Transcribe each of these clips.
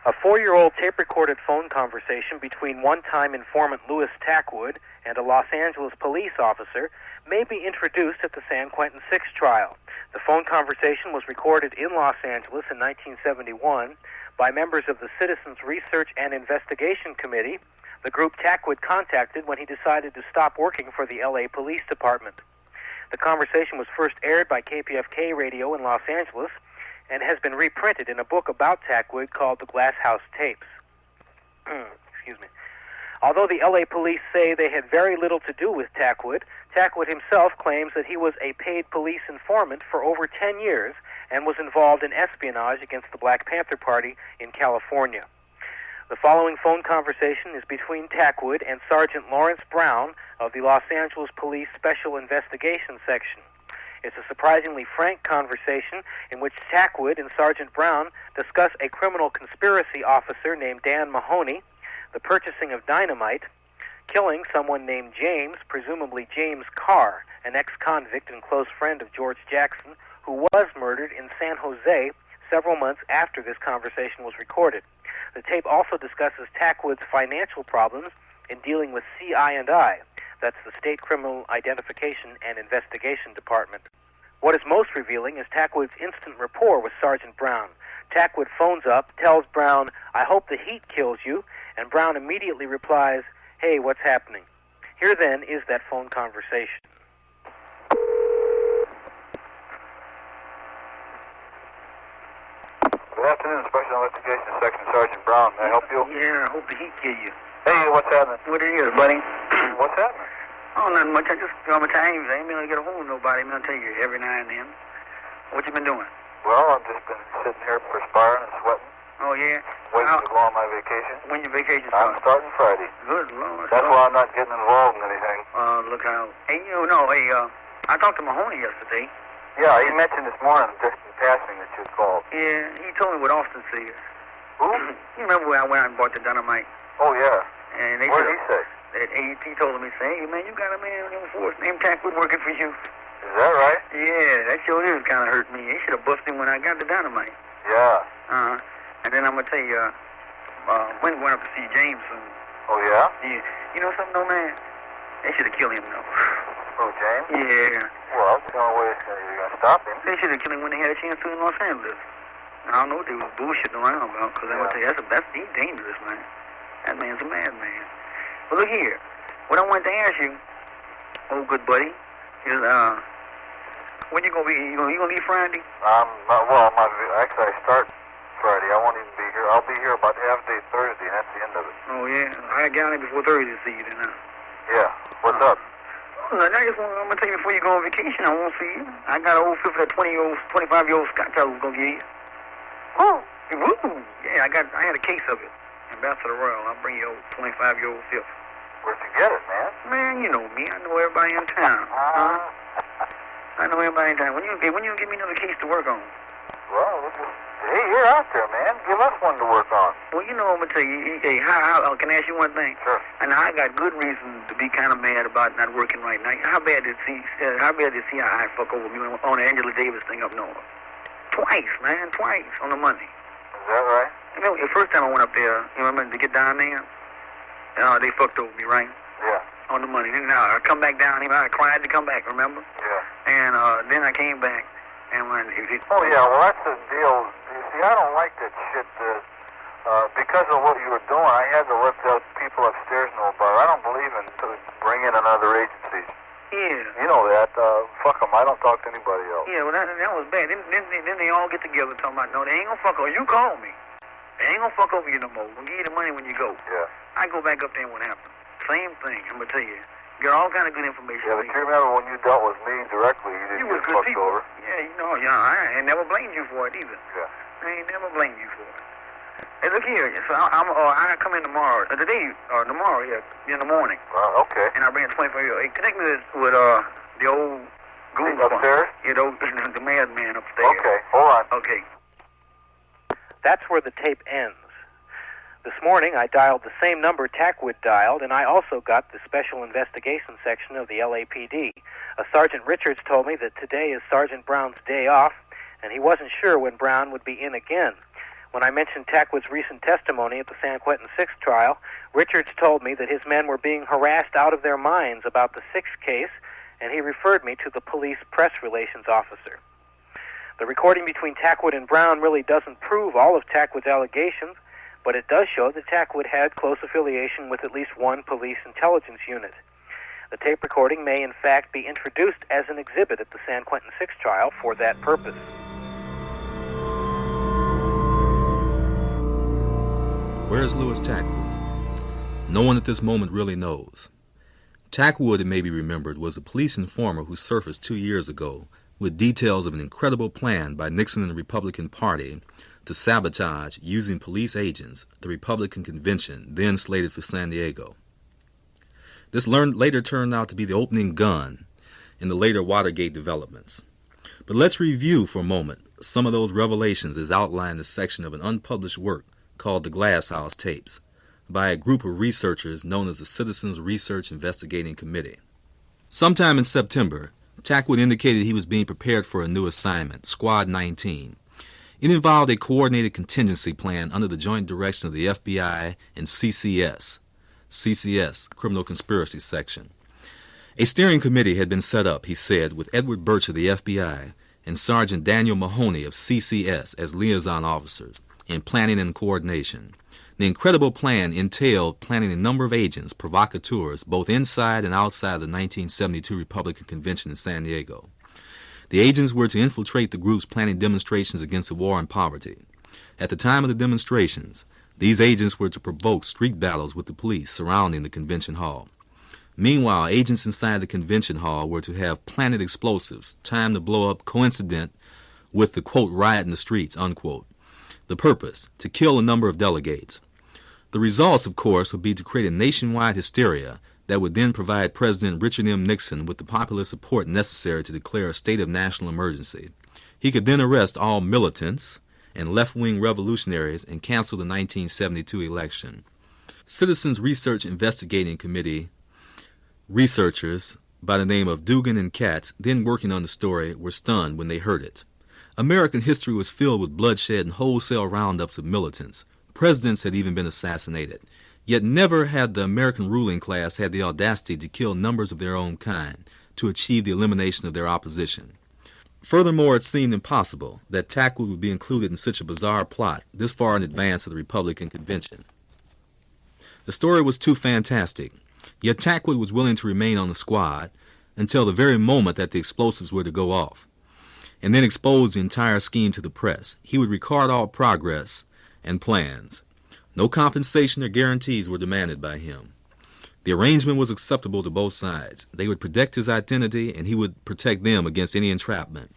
A 4-year-old tape-recorded phone conversation between one-time informant Louis Tackwood and a Los Angeles police officer may be introduced at the San Quentin 6 trial. The phone conversation was recorded in Los Angeles in 1971 by members of the Citizens Research and Investigation Committee, the group Tackwood contacted when he decided to stop working for the LA Police Department. The conversation was first aired by KPFK radio in Los Angeles and has been reprinted in a book about Tackwood called The Glass House Tapes. Excuse me. Although the LA police say they had very little to do with Tackwood, Tackwood himself claims that he was a paid police informant for over 10 years and was involved in espionage against the Black Panther Party in California. The following phone conversation is between Tackwood and Sergeant Lawrence Brown of the Los Angeles Police Special Investigation Section. It's a surprisingly frank conversation in which Tackwood and Sergeant Brown discuss a criminal conspiracy officer named Dan Mahoney, the purchasing of dynamite, killing someone named James, presumably James Carr, an ex-convict and close friend of George Jackson, who was murdered in San Jose several months after this conversation was recorded. The tape also discusses Tackwood's financial problems in dealing with CI&I. That's the State Criminal Identification and Investigation Department. What is most revealing is Tackwood's instant rapport with Sergeant Brown. Tackwood phones up, tells Brown, "I hope the heat kills you," and Brown immediately replies, "Hey, what's happening?" Here then is that phone conversation. Good afternoon, Special Investigation Section Sergeant Brown. May I help you? Yeah, I hope the heat kill you. Hey, what's happening? What it is, buddy? What's happening? Oh, nothing much. I just, I'm times. I ain't been able to get a hold of nobody. I'm going to tell you every now and then. What you been doing? Well, I've just been sitting here perspiring and sweating, Oh, yeah? waiting to go on my vacation. When your vacation I'm starts? starting Friday. Good Lord. That's why I'm not getting involved in anything. Look out. Hey, I talked to Mahoney yesterday. Yeah, he mentioned this morning, just in passing, that you called. Yeah, he told me what Austin said. Who? You remember when I went out and bought the dynamite? Oh, yeah. And they What did he say? He told me, say, "Hey, man, you got a man in the force named Tackwood working for you." Is that right? Yeah, that sure is kind of hurt me. They should have busted him when I got the dynamite. Yeah. And then I'm going to tell you, when went up to see Jameson. Oh, yeah? You know something, though, man? They should have killed him, though. Oh, James? Yeah. Well, the only way you're going to stop him. They should have killed him when they had a chance to in Los Angeles. I don't know what they was bullshitting around about, because I'm going to tell you, he's dangerous, man. That man's a madman. Well, look here. What I wanted to ask you, old good buddy, is, when you going to be, you gonna leave Friday? Actually, I start Friday. I won't even be here. I'll be here about half day Thursday, and that's the end of it. Oh, yeah? I got out before Thursday to see you, then, Yeah. What's up? I'm going to tell you before you go on vacation, I won't see you. I got an old 25-year-old Scotch I was going to give you. Oh. Woo! Yeah, I had a case of it. Ambassador Royal, I'll bring you old 25-year-old fifth. Where'd you get it, man? Man, you know me. I know everybody in town. I know everybody in town. When you give me another case to work on? Well, hey, you're out there, man. Give us one to work on. Well, you know, I'm going to tell you, hey, how can I ask you one thing? Sure. And I got good reason to be kind of mad about not working right now. How bad did CI fuck over me on the Angela Davis thing up north? Twice, man, twice on the Monday. Is that right? You know, the first time I went up there, you remember, to get down there, they fucked over me, right? Yeah. On the Monday. Then I come back down here, I cried to come back, remember? Yeah. And then I came back, and when Oh, yeah, well, that's the deal. You see, I don't like that shit. Because of what you were doing, I had to let those people upstairs know about it. I don't believe in bringing in another agency. Yeah. You know that. Fuck them. I don't talk to anybody else. Yeah, well, that was bad. Then they all get together talking about, no, they ain't gonna fuck over you. Call me. They ain't gonna fuck over you no more. We'll give you the money when you go. Yeah. I go back up there and what happened? Same thing. I'm gonna tell you. Got all kind of good information. Yeah, but you remember when you dealt with me directly, you didn't get fucked over. Yeah, I ain't never blamed you for it either. Yeah. I ain't never blamed you for it. Hey, look here. So I come in tomorrow. Tomorrow, in the morning. Okay. And I bring a 24-year-old. Hey, connect me with the old goon upstairs? Yeah, the madman upstairs. Okay, hold on. Okay. That's where the tape ends. This morning, I dialed the same number Tackwood dialed, and I also got the Special Investigation Section of the LAPD. Sergeant Richards told me that today is Sergeant Brown's day off, and he wasn't sure when Brown would be in again. When I mentioned Tackwood's recent testimony at the San Quentin 6 trial, Richards told me that his men were being harassed out of their minds about the 6 case, and he referred me to the police press relations officer. The recording between Tackwood and Brown really doesn't prove all of Tackwood's allegations, but it does show that Tackwood had close affiliation with at least one police intelligence unit. The tape recording may in fact be introduced as an exhibit at the San Quentin 6 trial for that purpose. Where's Louis Tackwood? No one at this moment really knows. Tackwood, it may be remembered, was a police informer who surfaced 2 years ago with details of an incredible plan by Nixon and the Republican Party to sabotage, using police agents, the Republican convention then slated for San Diego. This later turned out to be the opening gun in the later Watergate developments. But let's review for a moment some of those revelations as outlined in a section of an unpublished work called the Glass House Tapes by a group of researchers known as the Citizens Research Investigating Committee. Sometime in September, Tackwood indicated he was being prepared for a new assignment, Squad 19. It involved a coordinated contingency plan under the joint direction of the FBI and CCS, Criminal Conspiracy Section. A steering committee had been set up, he said, with Edward Birch of the FBI and Sergeant Daniel Mahoney of CCS as liaison officers in planning and coordination. The incredible plan entailed planning a number of agents, provocateurs, both inside and outside of the 1972 Republican Convention in San Diego. The agents were to infiltrate the groups planning demonstrations against the war on poverty. At the time of the demonstrations, these agents were to provoke street battles with the police surrounding the convention hall. Meanwhile, agents inside the convention hall were to have planted explosives, timed to blow up coincident with the, quote, riot in the streets, unquote. The purpose, to kill a number of delegates. The results, of course, would be to create a nationwide hysteria that would then provide President Richard M. Nixon with the popular support necessary to declare a state of national emergency. He could then arrest all militants and left-wing revolutionaries and cancel the 1972 election. Citizens Research Investigating Committee researchers by the name of Dugan and Katz, then working on the story, were stunned when they heard it. American history was filled with bloodshed and wholesale roundups of militants. Presidents had even been assassinated. Yet never had the American ruling class had the audacity to kill numbers of their own kind to achieve the elimination of their opposition. Furthermore, it seemed impossible that Tackwood would be included in such a bizarre plot this far in advance of the Republican convention. The story was too fantastic, yet Tackwood was willing to remain on the squad until the very moment that the explosives were to go off, and then expose the entire scheme to the press. He would record all progress and plans. No compensation or guarantees were demanded by him. The arrangement was acceptable to both sides. They would protect his identity, and he would protect them against any entrapment.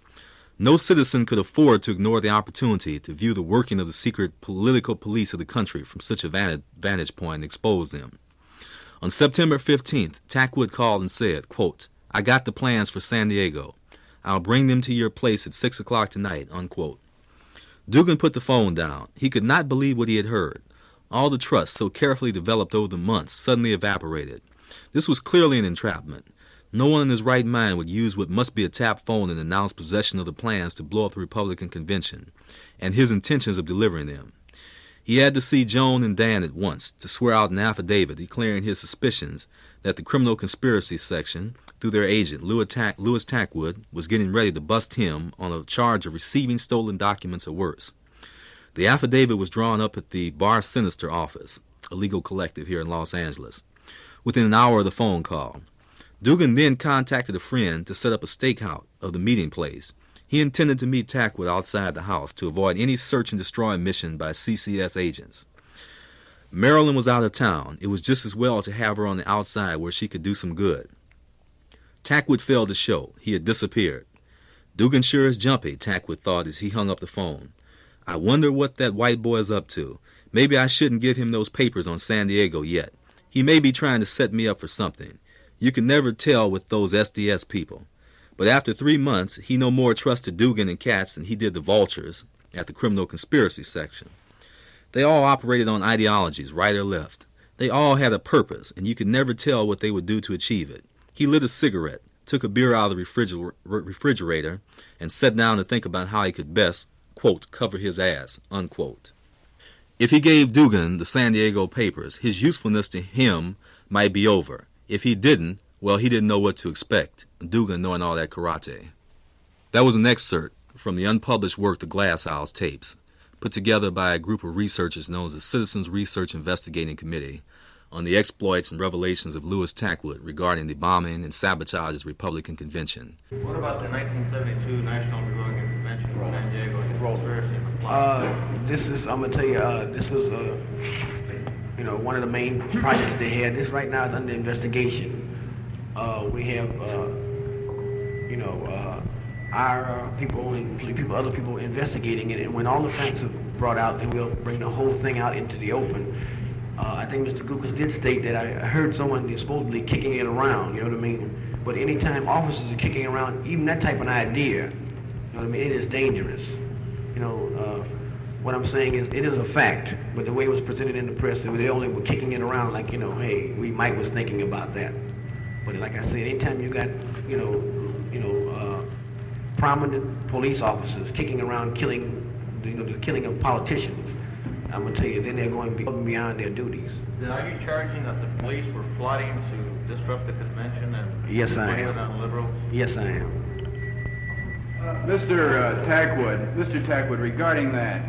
No citizen could afford to ignore the opportunity to view the working of the secret political police of the country from such a vantage point and expose them. On September 15th, Tackwood called and said, quote, "I got the plans for San Diego. I'll bring them to your place at 6 o'clock tonight," unquote. Dugan put the phone down. He could not believe what he had heard. All the trust so carefully developed over the months suddenly evaporated. This was clearly an entrapment. No one in his right mind would use what must be a tap phone and announce possession of the plans to blow up the Republican convention and his intentions of delivering them. He had to see Joan and Dan at once to swear out an affidavit declaring his suspicions that the Criminal Conspiracy Section, through their agent Louis Tackwood, was getting ready to bust him on a charge of receiving stolen documents or worse. The affidavit was drawn up at the Bar Sinister office, a legal collective here in Los Angeles, within an hour of the phone call. Dugan then contacted a friend to set up a stakeout of the meeting place. He intended to meet Tackwood outside the house to avoid any search and destroy mission by CCS agents. Marilyn was out of town. It was just as well to have her on the outside where she could do some good. Tackwood failed to show. He had disappeared. Dugan sure is jumpy, Tackwood thought as he hung up the phone. I wonder what that white boy is up to. Maybe I shouldn't give him those papers on San Diego yet. He may be trying to set me up for something. You can never tell with those SDS people. But after 3 months, he no more trusted Dugan and Katz than he did the vultures at the Criminal Conspiracy Section. They all operated on ideologies, right or left. They all had a purpose, and you could never tell what they would do to achieve it. He lit a cigarette, took a beer out of the refrigerator, and sat down to think about how he could best, quote, cover his ass, unquote. If he gave Dugan the San Diego papers, his usefulness to him might be over. If he didn't, well, he didn't know what to expect, Dugan knowing all that karate. That was an excerpt from the unpublished work The Glass House Tapes, put together by a group of researchers known as the Citizens Research Investigating Committee on the exploits and revelations of Louis Tackwood regarding the bombing and sabotage of the Republican Convention. What about the 1972 National Republican Convention in San Diego and the conspiracy and the plot? This is, I'm going to tell you, this was, one of the main projects they had. This right now is under investigation. We have, our people and other people investigating it, and when all the facts are brought out, then we'll bring the whole thing out into the open. I think Mr. Gukas did state that I heard someone supposedly kicking it around, you know what I mean? But anytime officers are kicking around even that type of idea, you know what I mean, it is dangerous. What I'm saying is it is a fact, but the way it was presented in the press, they only were kicking it around like, hey, we might was thinking about that. But like I said, anytime you got, prominent police officers kicking around killing, the killing of politicians, I'm going to tell you, then they're going beyond their duties. Then are you charging that the police were plotting to disrupt the convention and Yes, I blame am. it on liberals? Yes, I am. Mr. Tackwood, regarding that,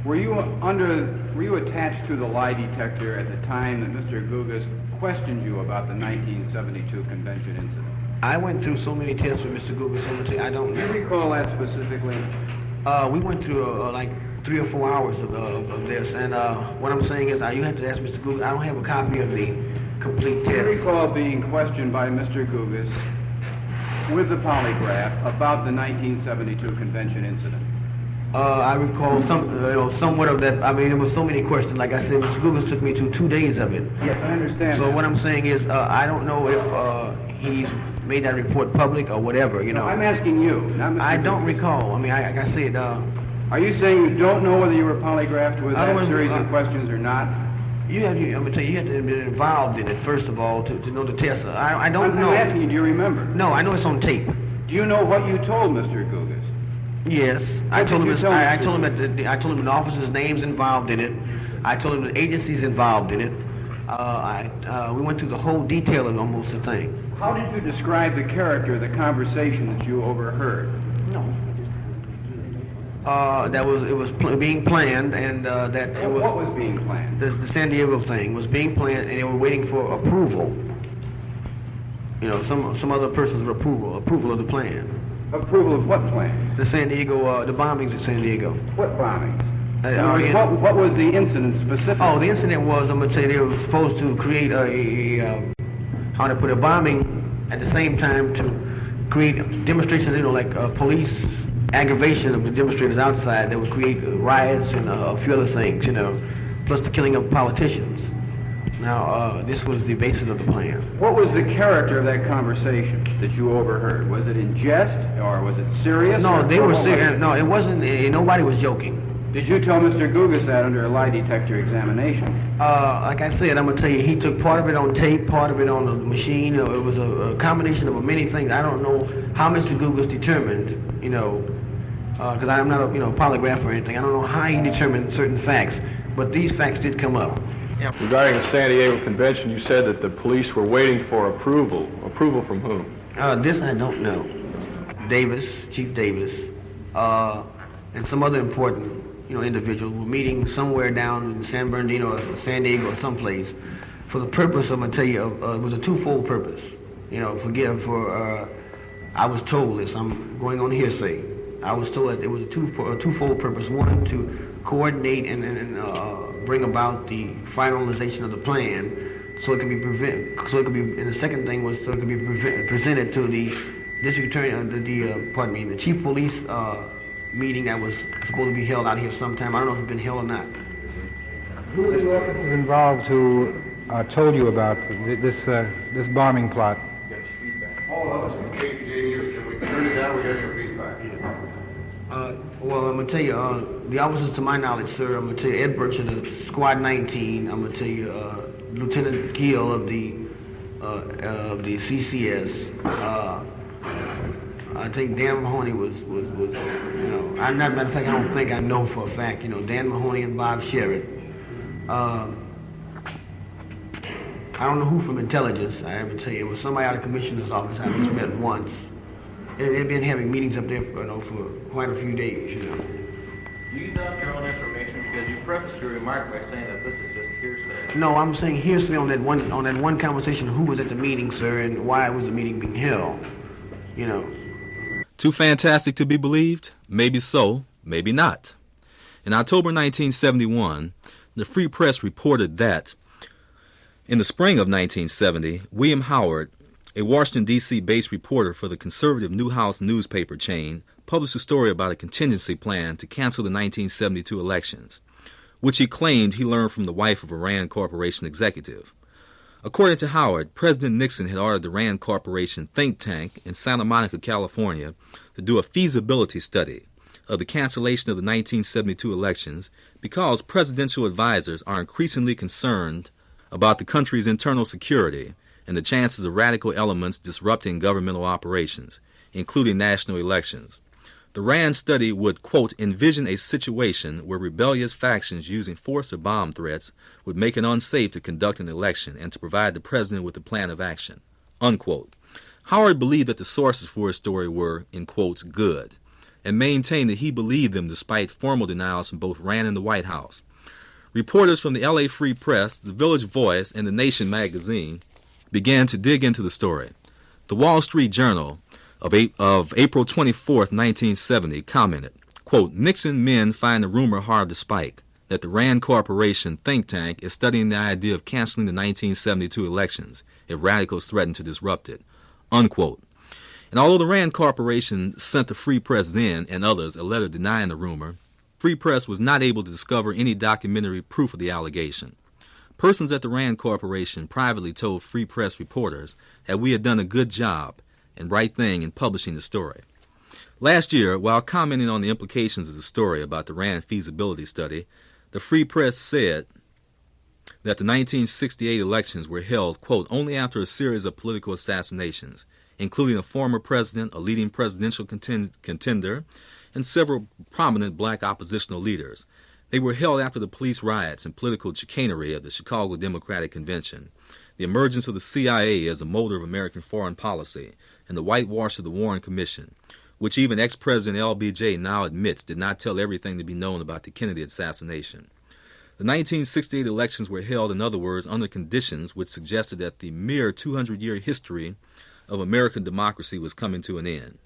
were you attached to the lie detector at the time that Mr. Gugas questioned you about the 1972 convention incident? I went through so many tests with Mr. Gugas, I don't Do you know. recall that specifically? We went through like 3 or 4 hours of this, and what I'm saying is you have to ask Mr. Gugas. I don't have a copy of the complete Do you test. recall being questioned by Mr. Gugas with the polygraph about the 1972 convention incident? I recall somewhat of that. I mean, there was so many questions. Like I said, Mr. Gugas took me to 2 days of it. Yes, I understand. So that. what I'm saying is, I don't know if he's made that report public or whatever. No, I'm asking you, not Mr. I don't Gugas. recall. I mean, like I said, Are you saying you don't know whether you were polygraphed with I that don't- series of questions or not? I'm gonna tell you, you have to be involved in it first of all to know the test. I don't know. I'm asking you, do you remember? No, I know it's on tape. Do you know what you told Mr. Gugas? Yes, I What told did him. you tell I Mr. told him that I told him the officers' names involved in it. I told him the agencies involved in it. We went through the whole detail of almost the thing. How did you describe the character of the conversation that you overheard? No. It was being planned, and that it was What was being planned? the San Diego thing was being planned, and they were waiting for approval. Some other person's approval of the plan. Approval of what plan? The San Diego, the bombings at San Diego. What bombings? Uh, In other words, uh, what was the incident specifically? Oh, the incident was, I'm gonna tell you, they were supposed to create a bombing at the same time to create demonstrations, like police aggravation of the demonstrators outside that would create riots and a few other things, plus the killing of politicians. Now, this was the basis of the plan. What was the character of that conversation that you overheard? Was it in jest, or was it serious? No, or they were what was serious. it? No, it wasn't. Nobody was joking. Did you tell Mr. Gugas that under a lie detector examination? Like I said, I'm gonna tell you, he took part of it on tape, part of it on the machine. It was a combination of many things. I don't know how Mr. Gugas determined, because I'm not a polygraph or anything. I don't know how he determined certain facts, but these facts did come up. Regarding the San Diego convention, you said that the police were waiting for approval. Approval from whom? This I don't know. Chief Davis, and some other important, individuals were meeting somewhere down in San Bernardino or San Diego or someplace for the purpose, I'm going to tell you, it was a twofold purpose. I was told this, I'm going on hearsay. I was told that it was a twofold purpose. One, to coordinate and bring about the finalization of the plan, so it could be and the second thing was so it could be presented to the district attorney, the chief police meeting that was supposed to be held out here sometime. I don't know if it's been held or not. Who were the officers involved who told you about this bombing plot? All of us from KPFK News, can we turn it down? We got your feedback. Well, I'm going to tell you, the officers to my knowledge, sir, I'm going to tell you, Ed Birch of the Squad 19, I'm going to tell you, Lieutenant Gill of the CCS, I think Dan Mahoney was matter of fact, I don't think I know for a fact, Dan Mahoney and Bob Sherritt, I don't know who from intelligence. I have to tell you, it was somebody out of commissioner's office. I just met once. They've been having meetings up there, for quite a few days. Do you doubt your own information because you prefaced your remark by saying that this is just hearsay? No, I'm saying hearsay on that one conversation. Who was at the meeting, sir, and why was the meeting being held? Too fantastic to be believed? Maybe so, maybe not. In October 1971, the Free Press reported that in the spring of 1970, William Howard, a Washington, D.C. based reporter for the conservative Newhouse newspaper chain, published a story about a contingency plan to cancel the 1972 elections, which he claimed he learned from the wife of a Rand Corporation executive. According to Howard, President Nixon had ordered the Rand Corporation think tank in Santa Monica, California, to do a feasibility study of the cancellation of the 1972 elections because presidential advisors are increasingly concerned about the country's internal security and the chances of radical elements disrupting governmental operations, including national elections. The Rand study would, quote, envision a situation where rebellious factions using force or bomb threats would make it unsafe to conduct an election and to provide the president with a plan of action, unquote. Howard believed that the sources for his story were, in quotes, good, and maintained that he believed them despite formal denials from both Rand and the White House. Reporters from the LA Free Press, the Village Voice, and the Nation magazine began to dig into the story. The Wall Street Journal of April 24, 1970, commented, quote, Nixon men find the rumor hard to spike that the Rand Corporation think tank is studying the idea of canceling the 1972 elections if radicals threaten to disrupt it, unquote. And although the Rand Corporation sent the Free Press then and others a letter denying the rumor, Free Press was not able to discover any documentary proof of the allegation. Persons at the Rand Corporation privately told Free Press reporters that we had done a good job and right thing in publishing the story. Last year, while commenting on the implications of the story about the Rand feasibility study, the Free Press said that the 1968 elections were held, quote, only after a series of political assassinations, including a former president, a leading presidential contender, and several prominent black oppositional leaders. They were held after the police riots and political chicanery of the Chicago Democratic Convention, the emergence of the CIA as a molder of American foreign policy, and the whitewash of the Warren Commission, which even ex-President LBJ now admits did not tell everything to be known about the Kennedy assassination. The 1968 elections were held, in other words, under conditions which suggested that the mere 200-year history of American democracy was coming to an end.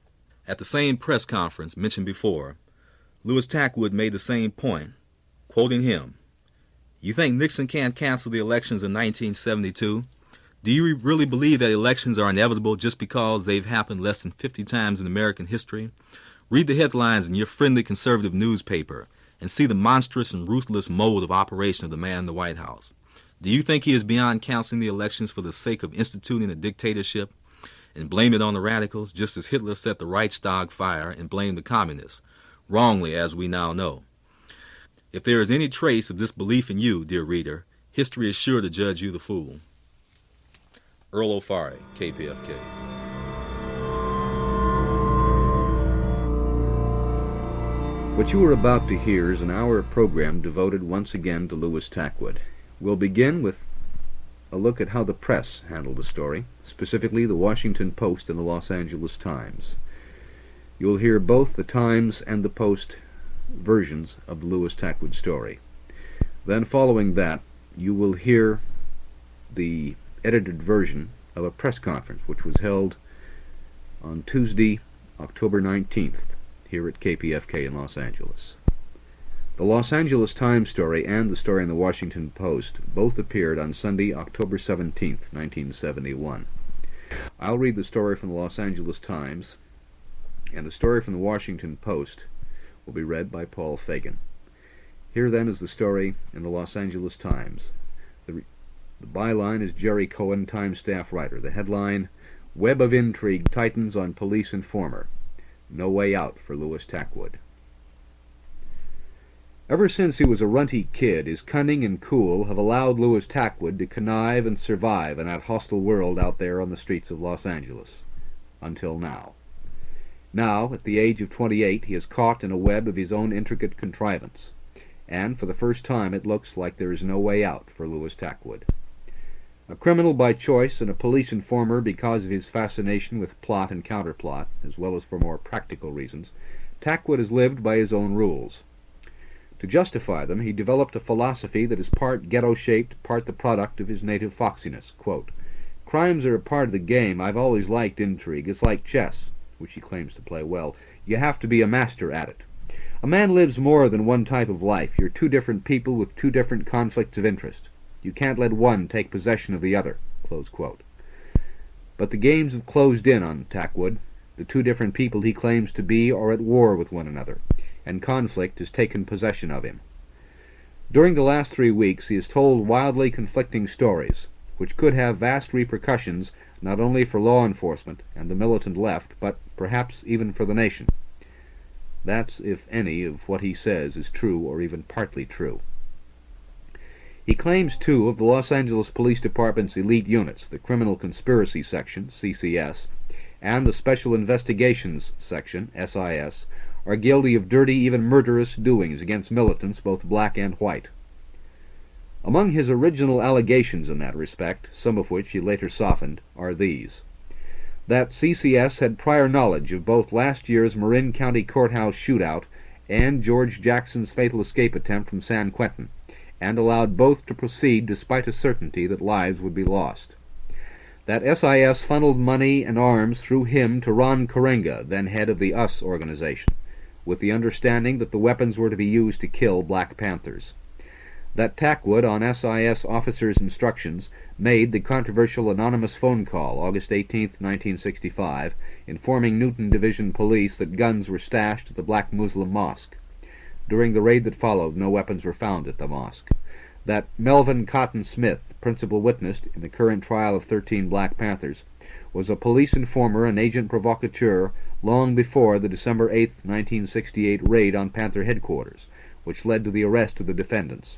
At the same press conference mentioned before, Louis Tackwood made the same point, quoting him, "You think Nixon can't cancel the elections in 1972? Do you really believe that elections are inevitable just because they've happened less than 50 times in American history? Read the headlines in your friendly conservative newspaper and see the monstrous and ruthless mode of operation of the man in the White House. Do you think he is beyond canceling the elections for the sake of instituting a dictatorship and blame it on the radicals, just as Hitler set the Reichstag fire and blamed the communists, wrongly as we now know? If there is any trace of this belief in you, dear reader, history is sure to judge you the fool." Earl Ofari, KPFK. What you are about to hear is an hour program devoted once again to Louis Tackwood. We'll begin with a look at how the press handled the story, specifically the Washington Post and the Los Angeles Times. You'll hear both the Times and the Post versions of the Louis Tackwood story. Then following that, you will hear the edited version of a press conference which was held on Tuesday, October 19th, here at KPFK in Los Angeles. The Los Angeles Times story and the story in the Washington Post both appeared on Sunday, October 17th, 1971. I'll read the story from the Los Angeles Times, and the story from the Washington Post will be read by Paul Fagan. Here then is the story in the Los Angeles Times. The byline is Jerry Cohen, Times staff writer. The headline, "Web of Intrigue Tightens on Police Informer. No Way Out for Louis Tackwood." Ever since he was a runty kid, his cunning and cool have allowed Louis Tackwood to connive and survive in that hostile world out there on the streets of Los Angeles. Until now. Now, at the age of 28, he is caught in a web of his own intricate contrivance. and for the first time it looks like there is no way out for Louis Tackwood. A criminal by choice and a police informer because of his fascination with plot and counterplot, as well as for more practical reasons, Tackwood has lived by his own rules. To justify them, he developed a philosophy that is part ghetto-shaped, part the product of his native foxiness. Quote, "Crimes are a part of the game. I've always liked intrigue. It's like chess," which he claims to play well. "You have to be a master at it. A man lives more than one type of life. You're two different people with two different conflicts of interest. You can't let one take possession of the other." Close quote. But the games have closed in on Tackwood. The two different people he claims to be are at war with one another, and conflict has taken possession of him. During the last 3 weeks he has told wildly conflicting stories, which could have vast repercussions not only for law enforcement and the militant left, but perhaps even for the nation. That's if any of what he says is true or even partly true. He claims, too, of the Los Angeles Police Department's elite units, the Criminal Conspiracy Section, CCS, and the Special Investigations Section, SIS, are guilty of dirty, even murderous doings against militants, both black and white. Among his original allegations in that respect, some of which he later softened, are these: that CCS had prior knowledge of both last year's Marin County Courthouse shootout and George Jackson's fatal escape attempt from San Quentin, and allowed both to proceed despite a certainty that lives would be lost. That SIS funneled money and arms through him to Ron Karenga, then head of the US organization, with the understanding that the weapons were to be used to kill Black Panthers. That Tackwood, on SIS officers' instructions, made the controversial anonymous phone call, August 18, 1965, informing Newton Division Police that guns were stashed at the Black Muslim Mosque. During the raid that followed, no weapons were found at the mosque. That Melvin Cotton Smith, principal witness in the current trial of 13 Black Panthers, was a police informer and agent provocateur long before the December 8, 1968 raid on Panther headquarters, which led to the arrest of the defendants.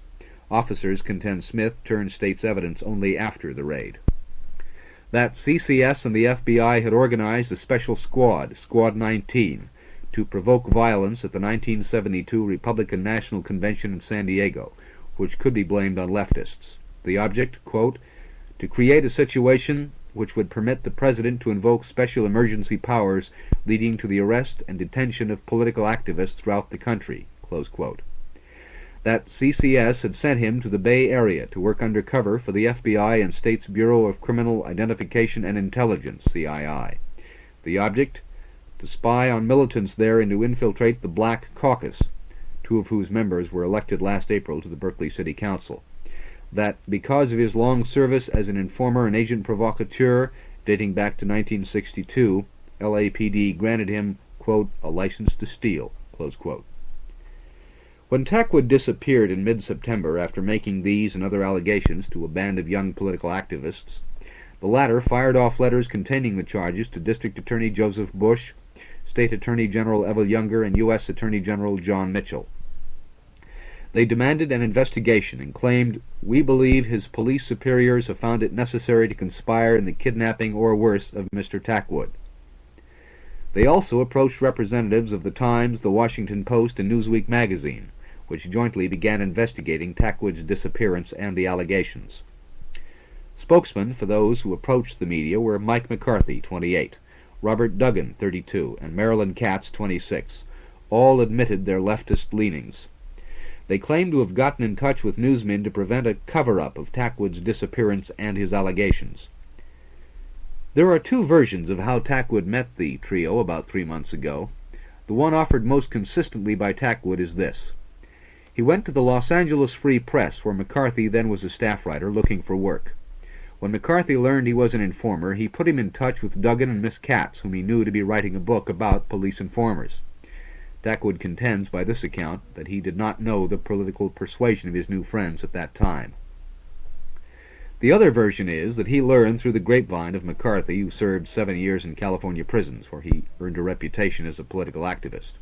Officers contend Smith turned state's evidence only after the raid. That CCS and the FBI had organized a special squad, Squad 19, to provoke violence at the 1972 Republican National Convention in San Diego, which could be blamed on leftists. The object, quote, "to create a situation which would permit the President to invoke special emergency powers leading to the arrest and detention of political activists throughout the country," close quote. That CCS had sent him to the Bay Area to work undercover for the FBI and State's Bureau of Criminal Identification and Intelligence, CII. The object, to spy on militants there and to infiltrate the Black Caucus, 2 of whose members were elected last April to the Berkeley City Council. That because of his long service as an informer and agent provocateur dating back to 1962, LAPD granted him, quote, "a license to steal," close quote. When Tackwood disappeared in mid-September after making these and other allegations to a band of young political activists, the latter fired off letters containing the charges to District Attorney Joseph Bush, State Attorney General Eva Younger, and U.S. Attorney General John Mitchell. They demanded an investigation and claimed, "We believe his police superiors have found it necessary to conspire in the kidnapping or worse of Mr. Tackwood." They also approached representatives of the Times, the Washington Post, and Newsweek magazine, which jointly began investigating Tackwood's disappearance and the allegations. Spokesmen for those who approached the media were Mike McCarthy, 28, Robert Duggan, 32, and Marilyn Katz, 26. All admitted their leftist leanings. They claimed to have gotten in touch with newsmen to prevent a cover-up of Tackwood's disappearance and his allegations. There are 2 versions of how Tackwood met the trio about 3 months ago. The one offered most consistently by Tackwood is this. He went to the Los Angeles Free Press, where McCarthy then was a staff writer looking for work. When McCarthy learned he was an informer, he put him in touch with Duggan and Miss Katz, whom he knew to be writing a book about police informers. Tackwood contends by this account that he did not know the political persuasion of his new friends at that time. The other version is that he learned through the grapevine of McCarthy, who served 7 years in California prisons, where he earned a reputation as a political activist.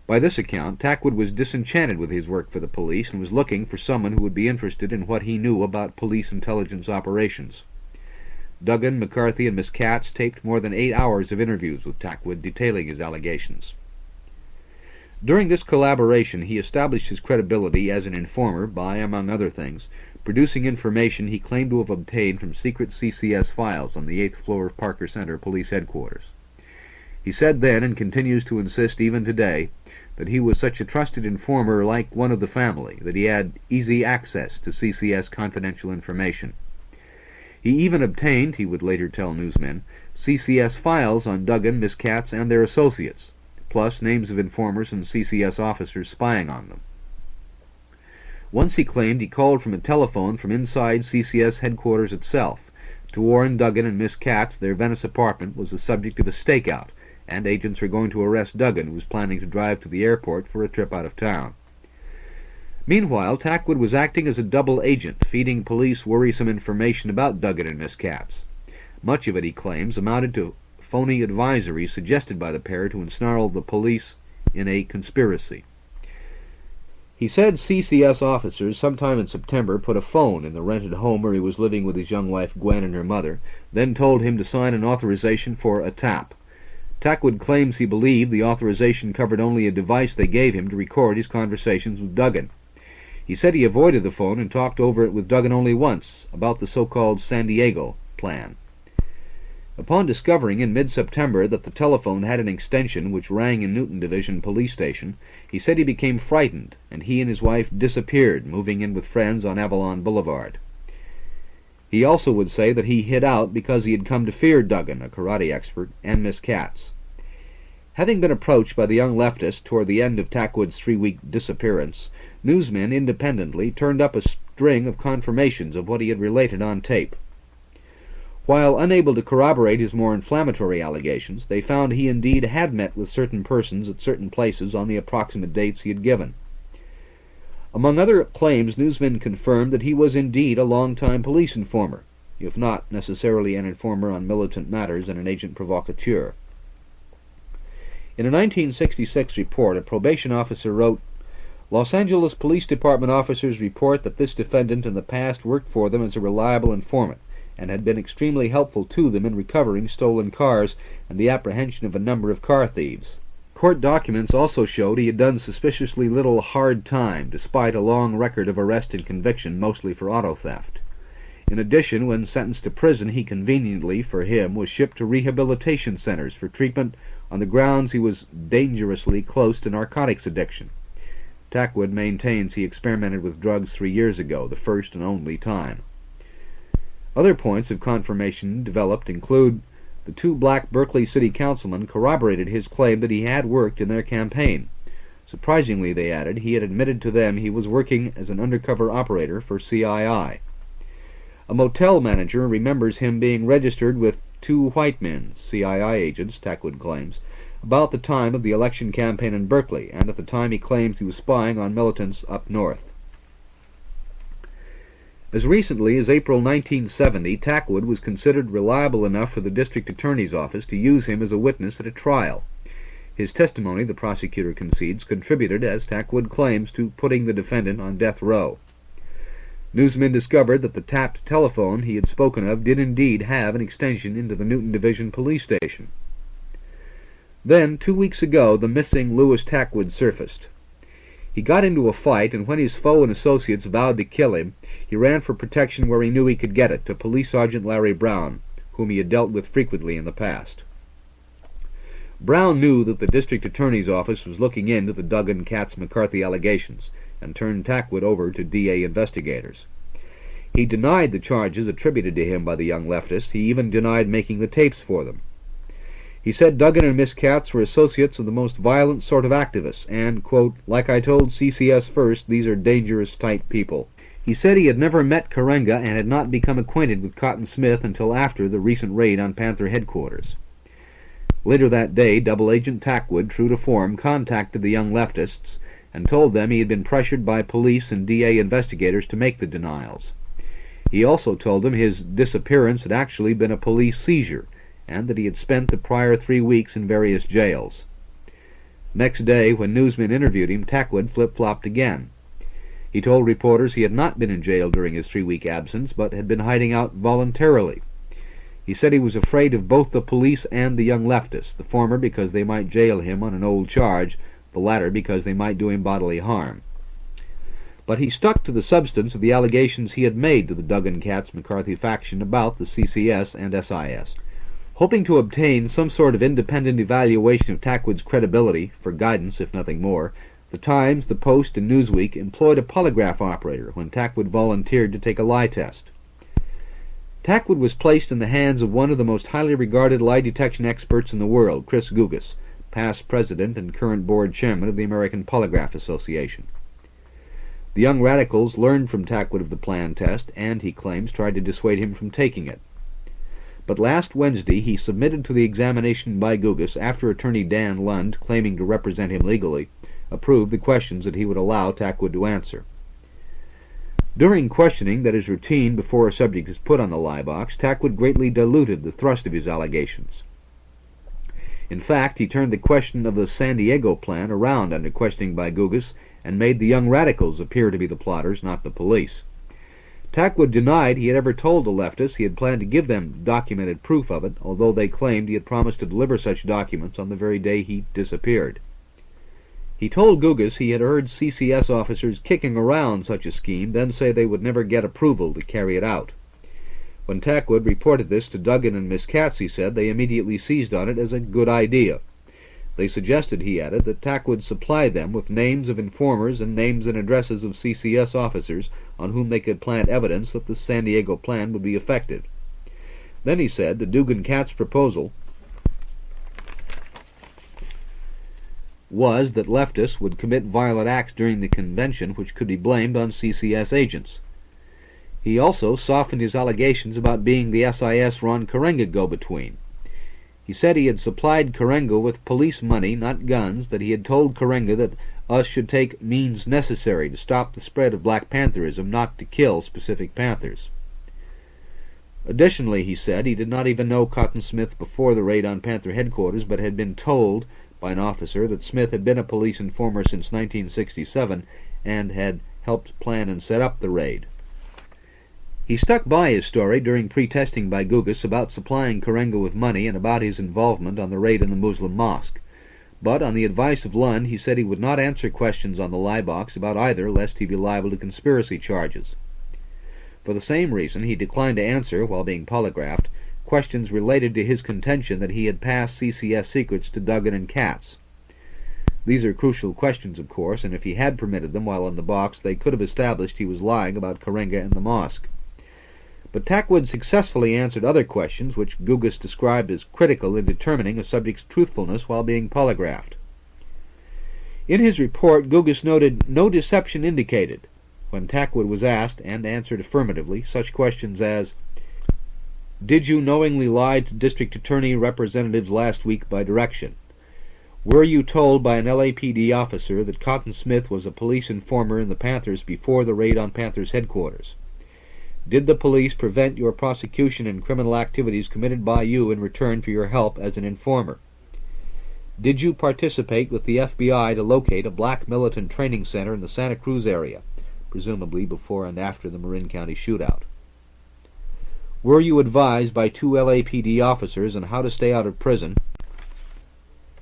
By this account, Tackwood was disenchanted with his work for the police and was looking for someone who would be interested in what he knew about police intelligence operations. Duggan, McCarthy, and Miss Katz taped more than 8 hours of interviews with Tackwood detailing his allegations. During this collaboration, he established his credibility as an informer by, among other things, producing information he claimed to have obtained from secret CCS files on the 8th floor of Parker Center Police Headquarters. He said then, and continues to insist even today, that he was such a trusted informer like one of the family, that he had easy access to CCS confidential information. He even obtained, he would later tell newsmen, CCS files on Duggan, Miss Katz, and their associates, plus names of informers and CCS officers spying on them. Once he claimed he called from a telephone from inside CCS headquarters itself to warn Duggan and Miss Katz their Venice apartment was the subject of a stakeout, and agents were going to arrest Duggan, who was planning to drive to the airport for a trip out of town. Meanwhile, Tackwood was acting as a double agent, feeding police worrisome information about Duggan and Miss Katz. Much of it, he claims, amounted to phony advisories suggested by the pair to ensnarl the police in a conspiracy. He said CCS officers sometime in September put a phone in the rented home where he was living with his young wife Gwen and her mother, then told him to sign an authorization for a tap. Tackwood claims he believed the authorization covered only a device they gave him to record his conversations with Duggan. He said he avoided the phone and talked over it with Duggan only once, about the so-called San Diego plan. Upon discovering in mid-September that the telephone had an extension which rang in Newton Division Police Station, he said he became frightened, and he and his wife disappeared, moving in with friends on Avalon Boulevard. He also would say that he hid out because he had come to fear Duggan, a karate expert, and Miss Katz. Having been approached by the young leftist toward the end of Tackwood's 3-week disappearance, newsmen independently turned up a string of confirmations of what he had related on tape. While unable to corroborate his more inflammatory allegations, they found he indeed had met with certain persons at certain places on the approximate dates he had given. Among other claims, newsmen confirmed that he was indeed a long-time police informer, if not necessarily an informer on militant matters and an agent provocateur. In a 1966 report, a probation officer wrote, "Los Angeles Police Department officers report that this defendant in the past worked for them as a reliable informant, and had been extremely helpful to them in recovering stolen cars and the apprehension of a number of car thieves." Court documents also showed he had done suspiciously little hard time, despite a long record of arrest and conviction, mostly for auto theft. In addition, when sentenced to prison, he conveniently, for him, was shipped to rehabilitation centers for treatment on the grounds he was dangerously close to narcotics addiction. Tackwood maintains he experimented with drugs 3 years ago, the first and only time. Other points of confirmation developed include the 2 black Berkeley City councilmen corroborated his claim that he had worked in their campaign. Surprisingly, they added, he had admitted to them he was working as an undercover operator for CII. A motel manager remembers him being registered with 2 white men, CII agents, Tackwood claims, about the time of the election campaign in Berkeley, and at the time he claims he was spying on militants up north. As recently as April 1970, Tackwood was considered reliable enough for the district attorney's office to use him as a witness at a trial. His testimony, the prosecutor concedes, contributed, as Tackwood claims, to putting the defendant on death row. Newsmen discovered that the tapped telephone he had spoken of did indeed have an extension into the Newton Division Police Station. Then, 2 weeks ago, the missing Louis Tackwood surfaced. He got into a fight, and when his foe and associates vowed to kill him, he ran for protection where he knew he could get it, to Police Sergeant Larry Brown, whom he had dealt with frequently in the past. Brown knew that the district attorney's office was looking into the Duggan Katz McCarthy allegations, and turned Tackwood over to DA investigators. He denied the charges attributed to him by the young leftist. He even denied making the tapes for them. He said Duggan and Miss Katz were associates of the most violent sort of activists, and, quote, "Like I told CCS first, these are dangerous type people." He said he had never met Karenga and had not become acquainted with Cotton Smith until after the recent raid on Panther headquarters. Later that day, Double Agent Tackwood, true to form, contacted the young leftists and told them he had been pressured by police and DA investigators to make the denials. He also told them his disappearance had actually been a police seizure, and that he had spent the prior 3 weeks in various jails. Next day, when newsmen interviewed him, Tackwood flip-flopped again. He told reporters he had not been in jail during his 3-week absence, but had been hiding out voluntarily. He said he was afraid of both the police and the young leftists, the former because they might jail him on an old charge, the latter because they might do him bodily harm. But he stuck to the substance of the allegations he had made to the Duggan-Katz-McCarthy faction about the CCS and SIS. Hoping to obtain some sort of independent evaluation of Tackwood's credibility, for guidance if nothing more, the Times, the Post, and Newsweek employed a polygraph operator when Tackwood volunteered to take a lie test. Tackwood was placed in the hands of one of the most highly regarded lie detection experts in the world, Chris Gugas, past president and current board chairman of the American Polygraph Association. The young radicals learned from Tackwood of the planned test and, he claims, tried to dissuade him from taking it. But last Wednesday he submitted to the examination by Gugas after attorney Dan Lund, claiming to represent him legally, approved the questions that he would allow Tackwood to answer. During questioning that is routine before a subject is put on the lie box, Tackwood greatly diluted the thrust of his allegations. In fact, he turned the question of the San Diego plan around under questioning by Gugas and made the young radicals appear to be the plotters, not the police. Tackwood denied he had ever told the leftists he had planned to give them documented proof of it, although they claimed he had promised to deliver such documents on the very day he disappeared. He told Gugas he had heard CCS officers kicking around such a scheme, then say they would never get approval to carry it out. When Tackwood reported this to Duggan and Miss Katz, he said, they immediately seized on it as a good idea. They suggested, he added, that Tackwood supply them with names of informers and names and addresses of CCS officers on whom they could plant evidence that the San Diego plan would be effective. Then he said the Duggan-Katz proposal was that leftists would commit violent acts during the convention which could be blamed on CCS agents. He also softened his allegations about being the SIS-Ron Karenga go-between. He said he had supplied Karenga with police money, not guns, that he had told Karenga that us should take means necessary to stop the spread of Black Pantherism, not to kill specific Panthers. Additionally, he said, he did not even know Cotton Smith before the raid on Panther headquarters, but had been told by an officer that Smith had been a police informer since 1967 and had helped plan and set up the raid. He stuck by his story during pre-testing by Gugas about supplying Karenga with money and about his involvement on the raid in the Muslim mosque. But on the advice of Lund, he said he would not answer questions on the lie box about either, lest he be liable to conspiracy charges. For the same reason, he declined to answer, while being polygraphed, questions related to his contention that he had passed CCS secrets to Duggan and Katz. These are crucial questions, of course, and if he had permitted them while in the box, they could have established he was lying about Karenga and the mosque. But Tackwood successfully answered other questions which Gugas described as critical in determining a subject's truthfulness while being polygraphed. In his report, Gugas noted no deception indicated when Tackwood was asked, and answered affirmatively, such questions as, did you knowingly lie to district attorney representatives last week by direction? Were you told by an LAPD officer that Cotton Smith was a police informer in the Panthers before the raid on Panthers headquarters? Did the police prevent your prosecution in criminal activities committed by you in return for your help as an informer? Did you participate with the FBI to locate a black militant training center in the Santa Cruz area, presumably before and after the Marin County shootout? Were you advised by 2 LAPD officers on how to stay out of prison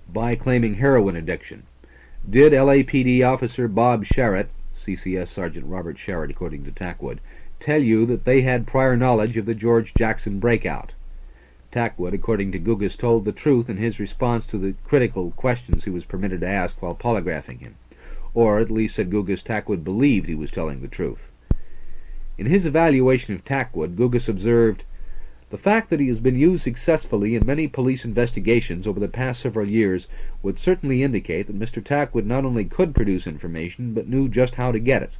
by claiming heroin addiction? Did LAPD officer Bob Sharrett, CCS Sergeant Robert Sharrett according to Tackwood, tell you that they had prior knowledge of the George Jackson breakout? Tackwood, according to Gugas, told the truth in his response to the critical questions he was permitted to ask while polygraphing him. Or, at least, said Gugas, Tackwood believed he was telling the truth. In his evaluation of Tackwood, Gugas observed, the fact that he has been used successfully in many police investigations over the past several years would certainly indicate that Mr. Tackwood not only could produce information, but knew just how to get it.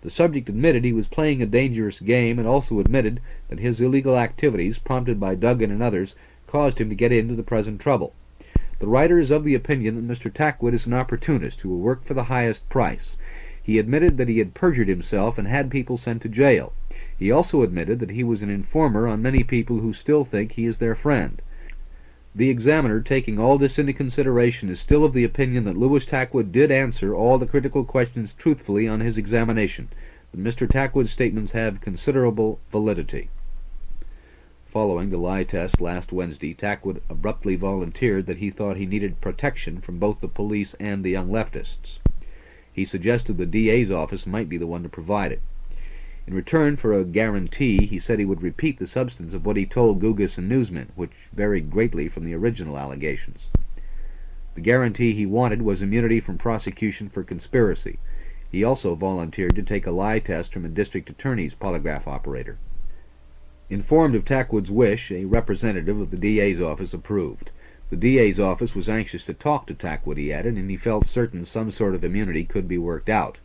The subject admitted he was playing a dangerous game and also admitted that his illegal activities, prompted by Duggan and others, caused him to get into the present trouble. The writer is of the opinion that Mr. Tackwood is an opportunist who will work for the highest price. He admitted that he had perjured himself and had people sent to jail. He also admitted that he was an informer on many people who still think he is their friend. The examiner, taking all this into consideration, is still of the opinion that Louis Tackwood did answer all the critical questions truthfully on his examination, that Mr. Tackwood's statements have considerable validity. Following the lie test last Wednesday, Tackwood abruptly volunteered that he thought he needed protection from both the police and the young leftists. He suggested the DA's office might be the one to provide it. In return for a guarantee, he said he would repeat the substance of what he told Gugas and newsmen, which varied greatly from the original allegations. The guarantee he wanted was immunity from prosecution for conspiracy. He also volunteered to take a lie test from a district attorney's polygraph operator. Informed of Tackwood's wish, a representative of the DA's office approved. The DA's office was anxious to talk to Tackwood, he added, and he felt certain some sort of immunity could be worked out.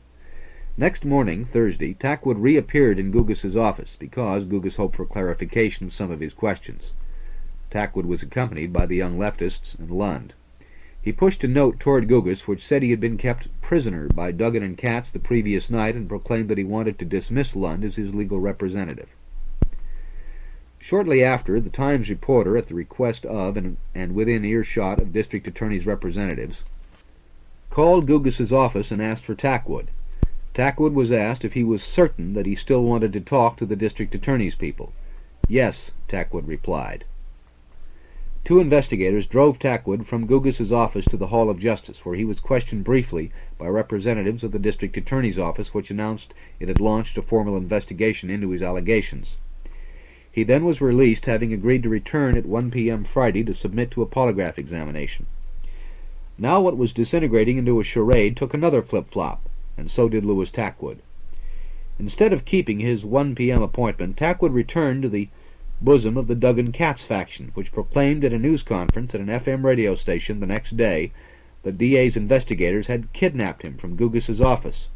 Next morning, Thursday, Tackwood reappeared in Gugas's office because Gugas hoped for clarification of some of his questions. Tackwood was accompanied by the young leftists and Lund. He pushed a note toward Gugas which said he had been kept prisoner by Duggan and Katz the previous night and proclaimed that he wanted to dismiss Lund as his legal representative. Shortly after, the Times reporter, at the request of and within earshot of district attorney's representatives, called Gugas's office and asked for Tackwood. Tackwood was asked if he was certain that he still wanted to talk to the district attorney's people. Yes, Tackwood replied. Two investigators drove Tackwood from Gugas's office to the Hall of Justice, where he was questioned briefly by representatives of the district attorney's office, which announced it had launched a formal investigation into his allegations. He then was released, having agreed to return at 1 p.m. Friday to submit to a polygraph examination. Now what was disintegrating into a charade took another flip-flop, and so did Louis Tackwood. Instead of keeping his 1 p.m. appointment, Tackwood returned to the bosom of the Duggan-Katz faction, which proclaimed at a news conference at an FM radio station the next day that DA's investigators had kidnapped him from Gugas's office.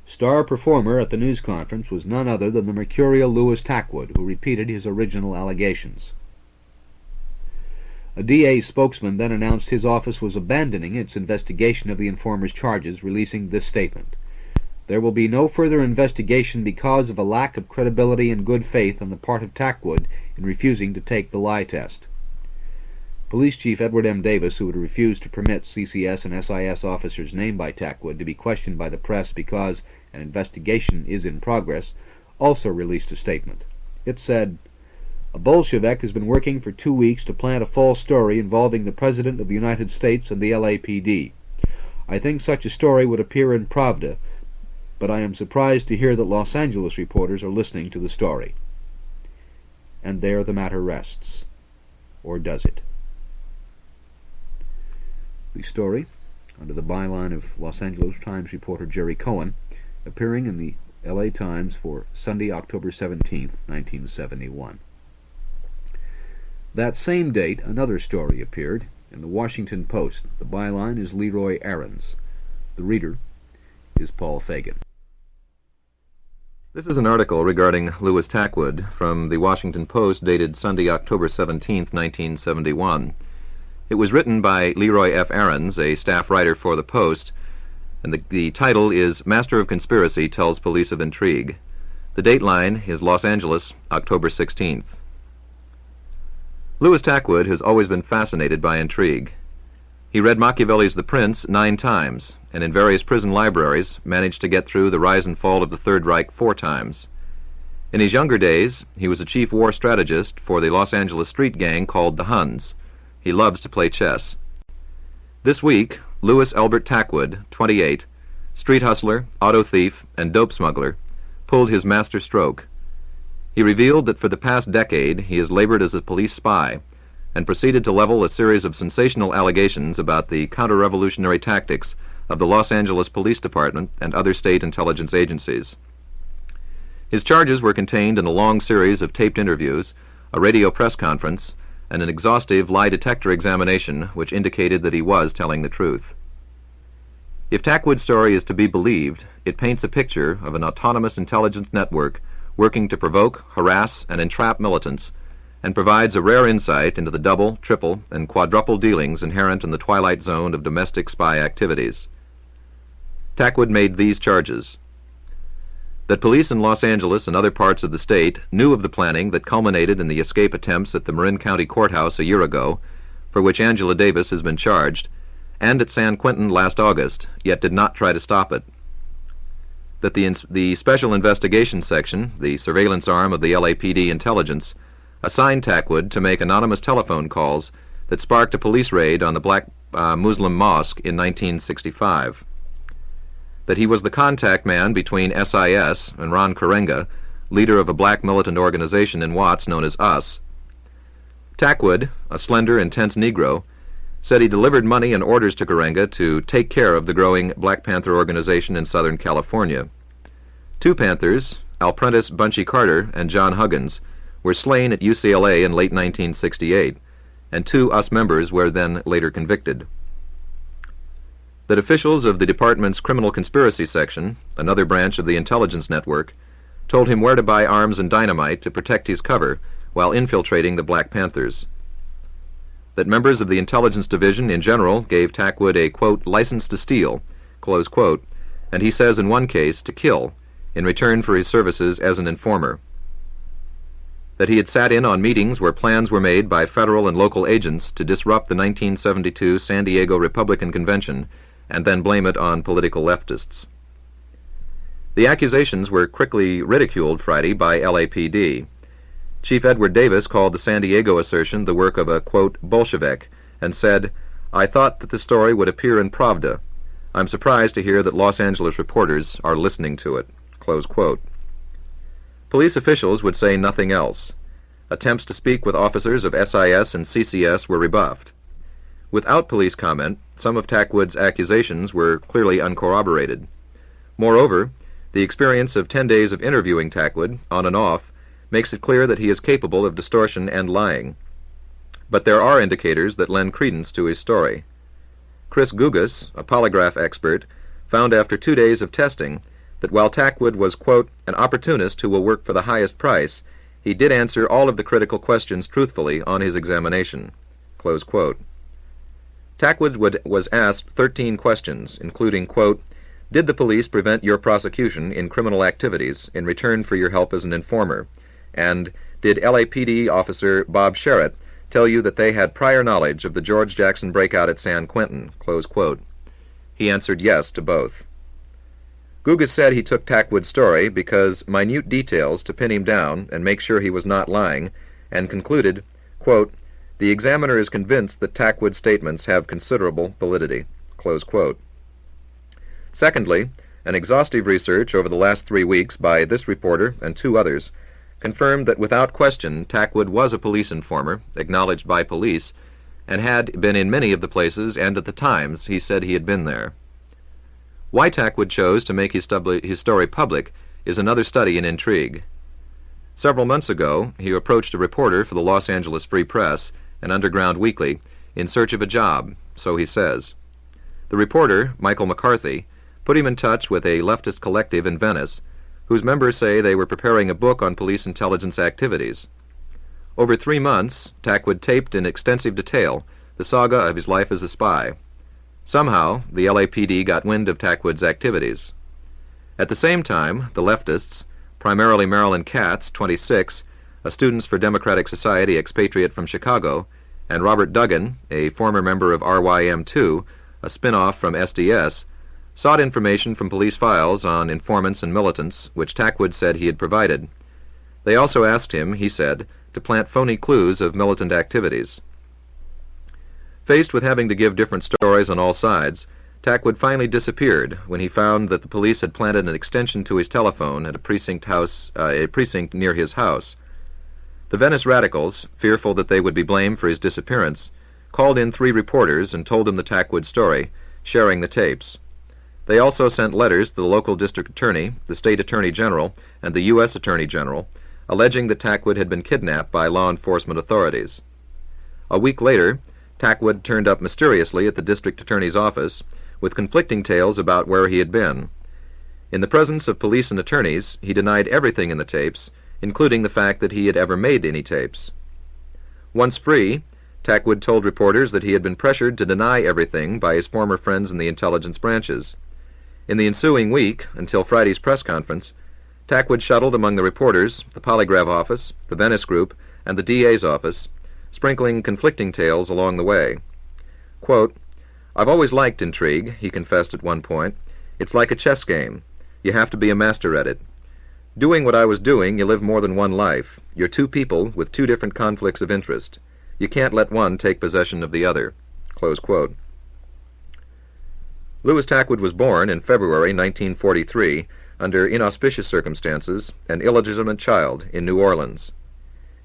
Star performer at the news conference was none other than the mercurial Louis Tackwood, who repeated his original allegations. A DA spokesman then announced his office was abandoning its investigation of the informer's charges, releasing this statement: "There will be no further investigation because of a lack of credibility and good faith on the part of Tackwood in refusing to take the lie test." Police Chief Edward M. Davis, who had refused to permit CCS and SIS officers named by Tackwood to be questioned by the press because an investigation is in progress, also released a statement. It said, "A Bolshevik has been working for 2 weeks to plant a false story involving the President of the United States and the LAPD. I think such a story would appear in Pravda, but I am surprised to hear that Los Angeles reporters are listening to the story." And there the matter rests. Or does it? The story, under the byline of Los Angeles Times reporter Jerry Cohen, appearing in the LA Times for Sunday, October 17, 1971. That same date, another story appeared in the Washington Post. The byline is Leroy Aarons. The reader is Paul Fagan. This is an article regarding Louis Tackwood from the Washington Post dated Sunday, October 17, 1971. It was written by Leroy F. Aarons, a staff writer for the Post, and the title is Master of Conspiracy Tells Police of Intrigue. The dateline is Los Angeles, October 16th. Louis Tackwood has always been fascinated by intrigue. He read Machiavelli's The Prince 9 times, and in various prison libraries managed to get through The Rise and Fall of the Third Reich 4 times. In his younger days, he was a chief war strategist for the Los Angeles street gang called the Huns. He loves to play chess. This week, Louis Elbert Tackwood, 28, street hustler, auto thief, and dope smuggler, pulled his master stroke. He revealed that for the past decade he has labored as a police spy and proceeded to level a series of sensational allegations about the counter-revolutionary tactics of the Los Angeles Police Department and other state intelligence agencies. His charges were contained in a long series of taped interviews, a radio press conference, and an exhaustive lie detector examination which indicated that he was telling the truth. If Tackwood's story is to be believed, it paints a picture of an autonomous intelligence network working to provoke, harass, and entrap militants, and provides a rare insight into the double, triple, and quadruple dealings inherent in the twilight zone of domestic spy activities. Tackwood made these charges: that police in Los Angeles and other parts of the state knew of the planning that culminated in the escape attempts at the Marin County Courthouse a year ago, for which Angela Davis has been charged, and at San Quentin last August, yet did not try to stop it. That the Special Investigations Section, the surveillance arm of the LAPD intelligence, assigned Tackwood to make anonymous telephone calls that sparked a police raid on the black Muslim mosque in 1965. That he was the contact man between SIS and Ron Karenga, leader of a black militant organization in Watts known as US. Tackwood, a slender, intense Negro, said he delivered money and orders to Karenga to take care of the growing Black Panther organization in Southern California. 2 Panthers, Alprentice Bunchy Carter and John Huggins, were slain at UCLA in late 1968, and 2 US members were then later convicted. That officials of the department's Criminal Conspiracy Section, another branch of the intelligence network, told him where to buy arms and dynamite to protect his cover while infiltrating the Black Panthers. That members of the intelligence division in general gave Tackwood a, quote, license to steal, close quote, and he says in one case to kill, in return for his services as an informer. That he had sat in on meetings where plans were made by federal and local agents to disrupt the 1972 San Diego Republican Convention and then blame it on political leftists. The accusations were quickly ridiculed Friday by LAPD. Chief Edward Davis called the San Diego assertion the work of a, quote, Bolshevik, and said, "I thought that the story would appear in Pravda. I'm surprised to hear that Los Angeles reporters are listening to it," close quote. Police officials would say nothing else. Attempts to speak with officers of SIS and CCS were rebuffed. Without police comment, some of Tackwood's accusations were clearly uncorroborated. Moreover, the experience of 10 days of interviewing Tackwood, on and off, makes it clear that he is capable of distortion and lying. But there are indicators that lend credence to his story. Chris Gugas, a polygraph expert, found after 2 days of testing that while Tackwood was, quote, an opportunist who will work for the highest price, he did answer all of the critical questions truthfully on his examination, close quote. Tackwood was asked 13 questions, including, quote, did the police prevent your prosecution in criminal activities in return for your help as an informer? And did LAPD officer Bob Sherritt tell you that they had prior knowledge of the George Jackson breakout at San Quentin, close quote. He answered yes to both. Gugas said he took Tackwood's story because minute details to pin him down and make sure he was not lying, and concluded, quote, the examiner is convinced that Tackwood's statements have considerable validity, close quote. Secondly, an exhaustive research over the last 3 weeks by this reporter and 2 others confirmed that without question Tackwood was a police informer, acknowledged by police, and had been in many of the places and at the times he said he had been there. Why Tackwood chose to make his story public is another study in intrigue. Several months ago, he approached a reporter for the Los Angeles Free Press, an underground weekly, in search of a job, so he says. The reporter, Michael McCarthy, put him in touch with a leftist collective in Venice, whose members say they were preparing a book on police intelligence activities. Over 3 months, Tackwood taped in extensive detail the saga of his life as a spy. Somehow, the LAPD got wind of Tackwood's activities. At the same time, the leftists, primarily Marilyn Katz, 26, a Students for Democratic Society expatriate from Chicago, and Robert Duggan, a former member of RYM2, a spin-off from SDS, sought information from police files on informants and militants, which Tackwood said he had provided. They also asked him, he said, to plant phony clues of militant activities. Faced with having to give different stories on all sides, Tackwood finally disappeared when he found that the police had planted an extension to his telephone at a precinct near his house. The Venice radicals, fearful that they would be blamed for his disappearance, called in 3 reporters and told them the Tackwood story, sharing the tapes. They also sent letters to the local district attorney, the state attorney general, and the U.S. attorney general, alleging that Tackwood had been kidnapped by law enforcement authorities. A week later, Tackwood turned up mysteriously at the district attorney's office, with conflicting tales about where he had been. In the presence of police and attorneys, he denied everything in the tapes, including the fact that he had ever made any tapes. Once free, Tackwood told reporters that he had been pressured to deny everything by his former friends in the intelligence branches. In the ensuing week, until Friday's press conference, Tackwood shuttled among the reporters, the polygraph office, the Venice group, and the DA's office, sprinkling conflicting tales along the way. Quote, I've always liked intrigue, he confessed at one point. It's like a chess game. You have to be a master at it. Doing what I was doing, you live more than one life. "You're two people with two different conflicts of interest. You can't let one take possession of the other." Close quote. Louis Tackwood was born in February 1943 under inauspicious circumstances, an illegitimate child in New Orleans.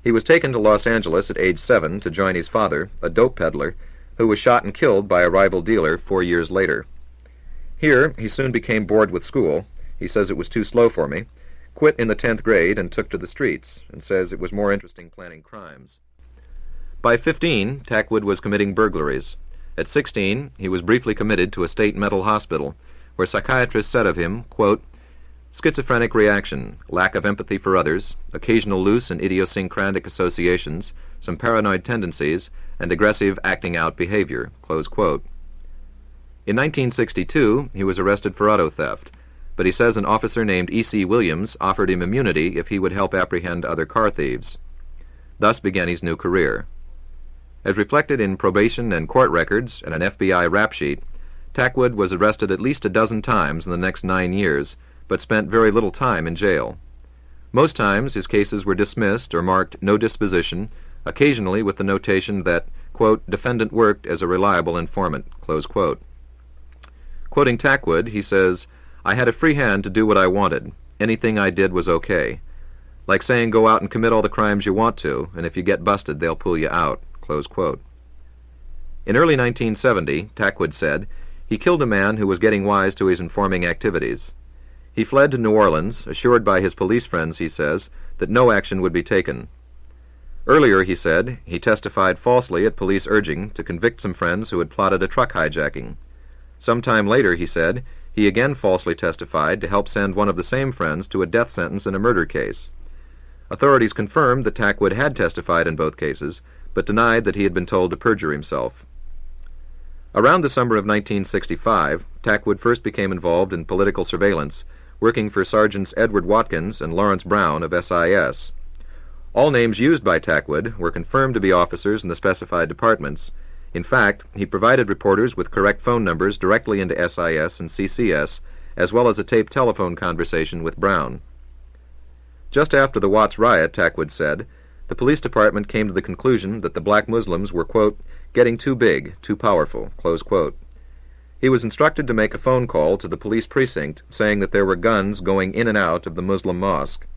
He was taken to Los Angeles at age 7 to join his father, a dope peddler, who was shot and killed by a rival dealer 4 years later. Here, he soon became bored with school. He says it was too slow for me, quit in the 10th grade and took to the streets, and says it was more interesting planning crimes. By 15, Tackwood was committing burglaries. At 16, he was briefly committed to a state mental hospital, where psychiatrists said of him, quote, "Schizophrenic reaction, lack of empathy for others, occasional loose and idiosyncratic associations, some paranoid tendencies, and aggressive acting-out behavior." Close quote. In 1962, he was arrested for auto theft, but he says an officer named E.C. Williams offered him immunity if he would help apprehend other car thieves. Thus began his new career. As reflected in probation and court records and an FBI rap sheet, Tackwood was arrested at least a dozen times in the next 9 years, but spent very little time in jail. Most times his cases were dismissed or marked no disposition, occasionally with the notation that, quote, "defendant worked as a reliable informant," close quote. Quoting Tackwood, he says, "I had a free hand to do what I wanted. Anything I did was okay. Like saying go out and commit all the crimes you want to, and if you get busted, they'll pull you out." Close quote. In early 1970, Tackwood said, he killed a man who was getting wise to his informing activities. He fled to New Orleans, assured by his police friends, he says, that no action would be taken. Earlier, he said, he testified falsely at police urging to convict some friends who had plotted a truck hijacking. Sometime later, he said, he again falsely testified to help send one of the same friends to a death sentence in a murder case. Authorities confirmed that Tackwood had testified in both cases, but denied that he had been told to perjure himself. Around the summer of 1965, Tackwood first became involved in political surveillance, working for Sergeants Edward Watkins and Lawrence Brown of SIS. All names used by Tackwood were confirmed to be officers in the specified departments. In fact, he provided reporters with correct phone numbers directly into SIS and CCS, as well as a taped telephone conversation with Brown. Just after the Watts riot, Tackwood said, the police department came to the conclusion that the black Muslims were, quote, "getting too big, too powerful," close quote. He was instructed to make a phone call to the police precinct saying that there were guns going in and out of the Muslim mosque.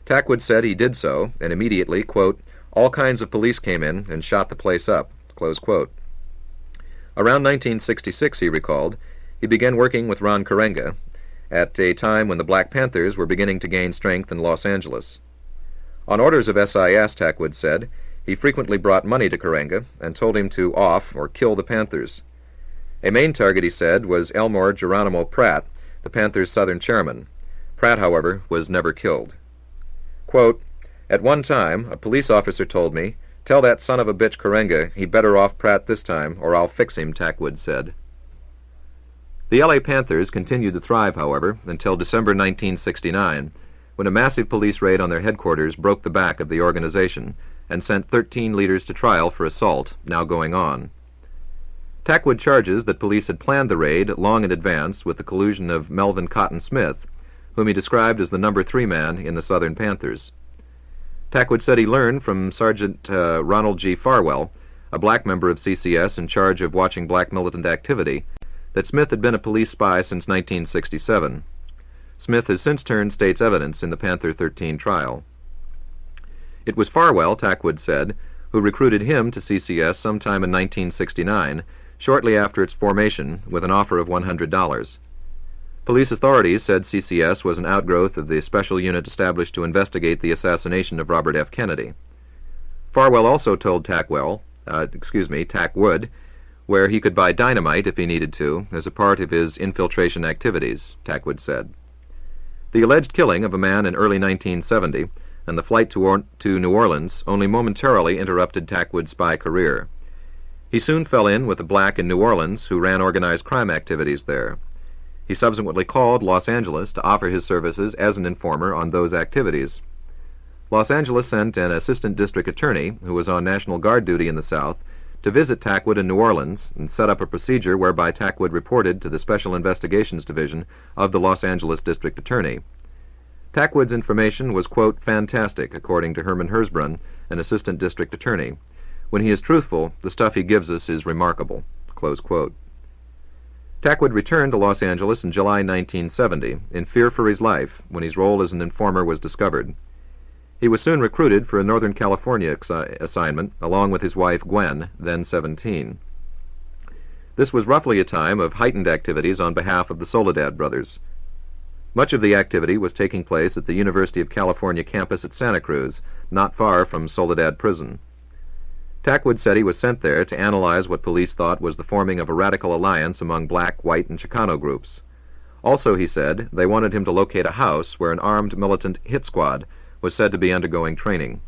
Tackwood said he did so, and immediately, quote, "all kinds of police came in and shot the place up," close quote. Around 1966, he recalled, he began working with Ron Karenga at a time when the Black Panthers were beginning to gain strength in Los Angeles. On orders of SIS, Tackwood said, he frequently brought money to Karenga and told him to off or kill the Panthers. A main target, he said, was Elmore Geronimo Pratt, the Panthers' Southern chairman. Pratt, however, was never killed. Quote, "At one time, a police officer told me, 'Tell that son of a bitch Karenga he better off Pratt this time, or I'll fix him,'" Tackwood said. The LA Panthers continued to thrive, however, until December 1969, when a massive police raid on their headquarters broke the back of the organization and sent 13 leaders to trial for assault, now going on. Tackwood charges that police had planned the raid long in advance with the collusion of Melvin Cotton Smith, whom he described as the number 3 man in the Southern Panthers. Tackwood said he learned from Sergeant Ronald G. Farwell, a black member of CCS in charge of watching black militant activity, that Smith had been a police spy since 1967. Smith has since turned state's evidence in the Panther 13 trial. It was Farwell, Tackwood said, who recruited him to CCS sometime in 1969, shortly after its formation, with an offer of $100. Police authorities said CCS was an outgrowth of the special unit established to investigate the assassination of Robert F. Kennedy. Farwell also told Tackwood, where he could buy dynamite if he needed to, as a part of his infiltration activities, Tackwood said. The alleged killing of a man in early 1970 and the flight to New Orleans only momentarily interrupted Tackwood's spy career. He soon fell in with a black in New Orleans who ran organized crime activities there. He subsequently called Los Angeles to offer his services as an informer on those activities. Los Angeles sent an assistant district attorney, who was on National Guard duty in the South, to visit Tackwood in New Orleans and set up a procedure whereby Tackwood reported to the Special Investigations Division of the Los Angeles District Attorney. Tackwood's information was, quote, fantastic, according to Herman Hersbrunn, an assistant district attorney. When he is truthful, the stuff he gives us is remarkable, close quote. Tackwood returned to Los Angeles in July 1970, in fear for his life, when his role as an informer was discovered. He was soon recruited for a Northern California assignment, along with his wife Gwen, then 17. This was roughly a time of heightened activities on behalf of the Soledad brothers. Much of the activity was taking place at the University of California campus at Santa Cruz, not far from Soledad Prison. Tackwood said he was sent there to analyze what police thought was the forming of a radical alliance among black, white, and Chicano groups. Also, he said, they wanted him to locate a house where an armed militant hit squad was said to be undergoing training.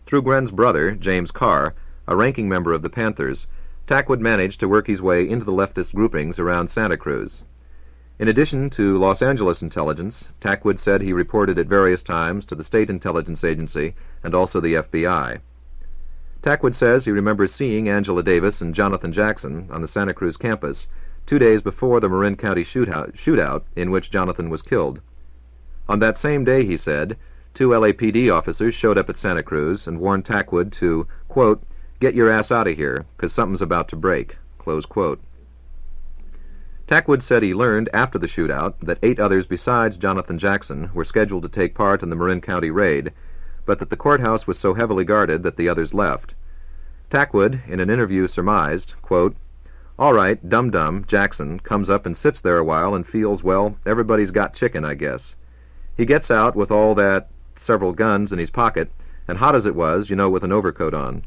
Through Gwen's brother, James Carr, a ranking member of the Panthers, Tackwood managed to work his way into the leftist groupings around Santa Cruz. In addition to Los Angeles intelligence, Tackwood said he reported at various times to the State Intelligence Agency and also the FBI. Tackwood says he remembers seeing Angela Davis and Jonathan Jackson on the Santa Cruz campus 2 days before the Marin County shootout in which Jonathan was killed. On that same day, he said, 2 LAPD officers showed up at Santa Cruz and warned Tackwood to, quote, get your ass out of here, 'cause something's about to break, close quote. Tackwood said he learned after the shootout that 8 others besides Jonathan Jackson were scheduled to take part in the Marin County raid, but that the courthouse was so heavily guarded that the others left. Tackwood, in an interview, surmised, quote, all right, dum-dum, Jackson, comes up and sits there a while and feels, well, everybody's got chicken, I guess. He gets out with all that, several guns in his pocket, and hot as it was, you know, with an overcoat on.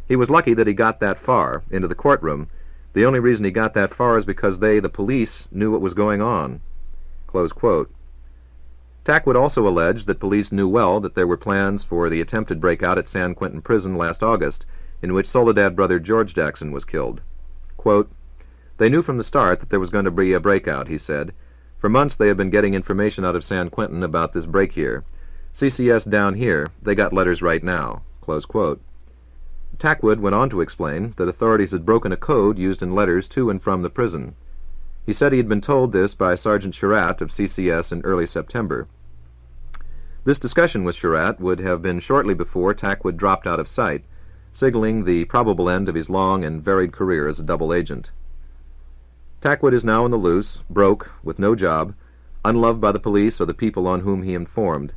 He was lucky that he got that far, into the courtroom. The only reason he got that far is because they, the police, knew what was going on, close quote. Tackwood also alleged that police knew well that there were plans for the attempted breakout at San Quentin Prison last August, in which Soledad brother George Jackson was killed. Quote, they knew from the start that there was going to be a breakout, he said. For months they have been getting information out of San Quentin about this break here. CCS down here, they got letters right now, close quote. Tackwood went on to explain that authorities had broken a code used in letters to and from the prison. He said he had been told this by Sergeant Surratt of CCS in early September. This discussion with Surratt would have been shortly before Tackwood dropped out of sight, signaling the probable end of his long and varied career as a double agent. Tackwood is now on the loose, broke, with no job, unloved by the police or the people on whom he informed.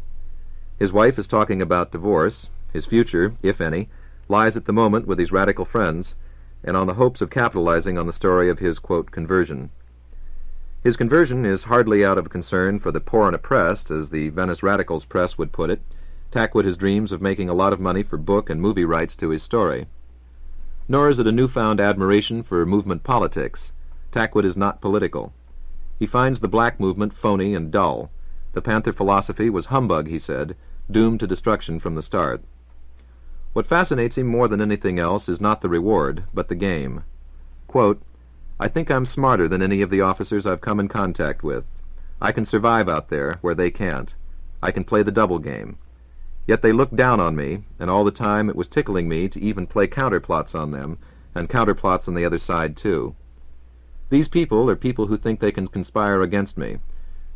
His wife is talking about divorce. His future, if any, lies at the moment with his radical friends, and on the hopes of capitalizing on the story of his, quote, conversion. His conversion is hardly out of concern for the poor and oppressed, as the Venice Radicals press would put it. Tackwood has dreams of making a lot of money for book and movie rights to his story. Nor is it a newfound admiration for movement politics. Tackwood is not political. He finds the black movement phony and dull. The Panther philosophy was humbug, he said, doomed to destruction from the start. What fascinates him more than anything else is not the reward, but the game. Quote, I think I'm smarter than any of the officers I've come in contact with. I can survive out there where they can't. I can play the double game. Yet they looked down on me, and all the time it was tickling me to even play counterplots on them, and counterplots on the other side, too. These people are people who think they can conspire against me,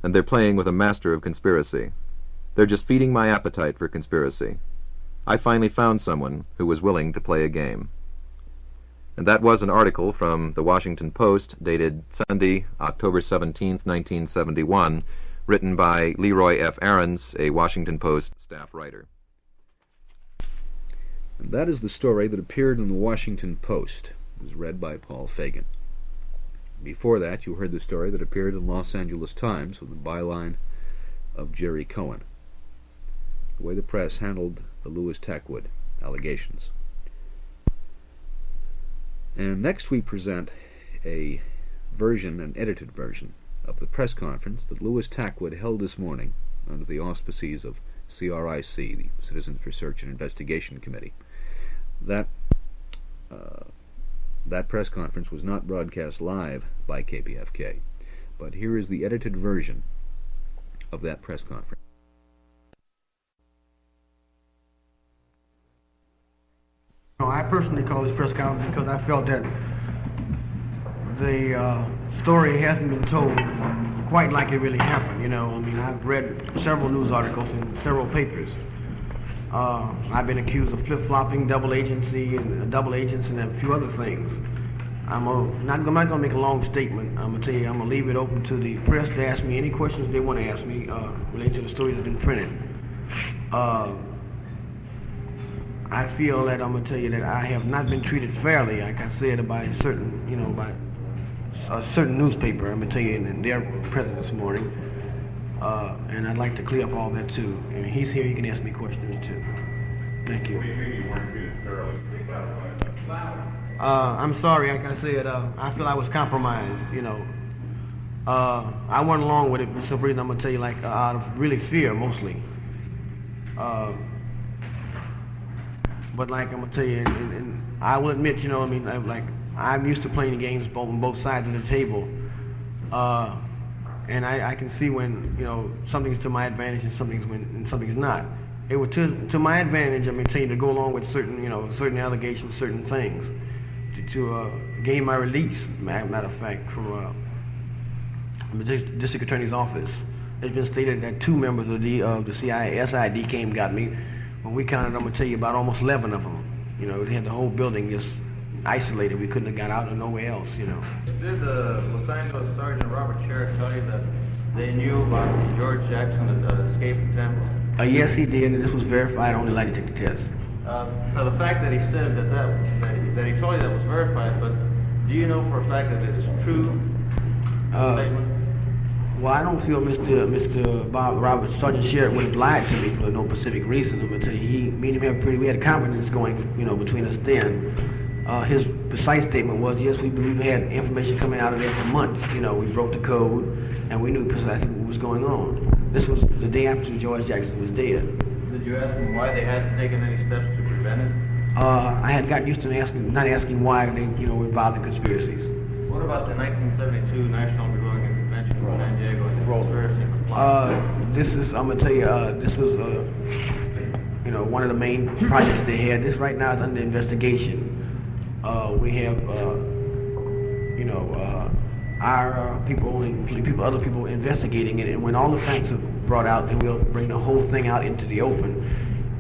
and they're playing with a master of conspiracy. They're just feeding my appetite for conspiracy. I finally found someone who was willing to play a game. And that was an article from the Washington Post, dated Sunday, October 17th, 1971, written by Leroy F. Ahrens, a Washington Post staff writer. And that is the story that appeared in the Washington Post. It was read by Paul Fagan. Before that, you heard the story that appeared in Los Angeles Times with the byline of Jerry Cohen. The way the press handled the Louis Tackwood allegations. And next we present a version, an edited version, of the press conference that Louis Tackwood held this morning under the auspices of CRIC, the Citizens Research and Investigation Committee. That press conference was not broadcast live by KPFK, but here is the edited version of that press conference. I personally called this press conference because I felt that the story hasn't been told quite like it really happened, you know. I mean, I've read several news articles in several papers. I've been accused of flip-flopping, double agents, and a few other things. I'm not going to make a long statement. I'm going to tell you, I'm going to leave it open to the press to ask me any questions they want to ask me related to the stories that have been printed. I feel that I'm going to tell you that I have not been treated fairly, like I said, by certain, you know, by a certain newspaper. I'm going to tell you, in their presence this morning. And I'd like to clear up all that too. And he's here, he can ask me questions too. Thank you. I'm sorry, like I said, I feel I was compromised, you know. I went along with it for some reason, I'm going to tell you, like, out of really fear, mostly. But like I'm going to tell you, and I will admit, you know, I mean, I'm used to playing the games on both sides of the table. And I can see when, you know, something's to my advantage and something's not. It was to my advantage, I'm going to tell you, to go along with certain, you know, certain allegations, certain things, to gain my release, matter of fact, from the district attorney's office. It's been stated that 2 members of the CIA SID came got me. When we counted, I'm going to tell you, about almost 11 of them. You know, they had the whole building just isolated. We couldn't have got out of nowhere else, you know. Did Los Angeles Sergeant Robert Sherrick tell you that they knew about the George Jackson escape attempt? Yes, he did, and this was verified on the lie detector test. Now, the fact that he said that he told you that was verified, but do you know for a fact that it is true statement? Well, I don't feel Mr. Robert Sergeant Sherrick would have lied to me for no specific reason. I'm going to tell you, me and him we had confidence going, you know, between us then. His precise statement was, yes, we've had information coming out of there for months. You know, we broke the code, and we knew precisely what was going on. This was the day after George Jackson was dead. Did you ask them why they hadn't taken any steps to prevent it? I had gotten used to not asking why they, you know, were involved in conspiracies. What about the 1972 National Republican Convention in San Diego and the conspiracy compliance? This is, I'm going to tell you, this was, you know, one of the main projects they had. This right now is under investigation. We have, you know, our people and other people investigating it, and when all the facts are brought out, then we'll bring the whole thing out into the open.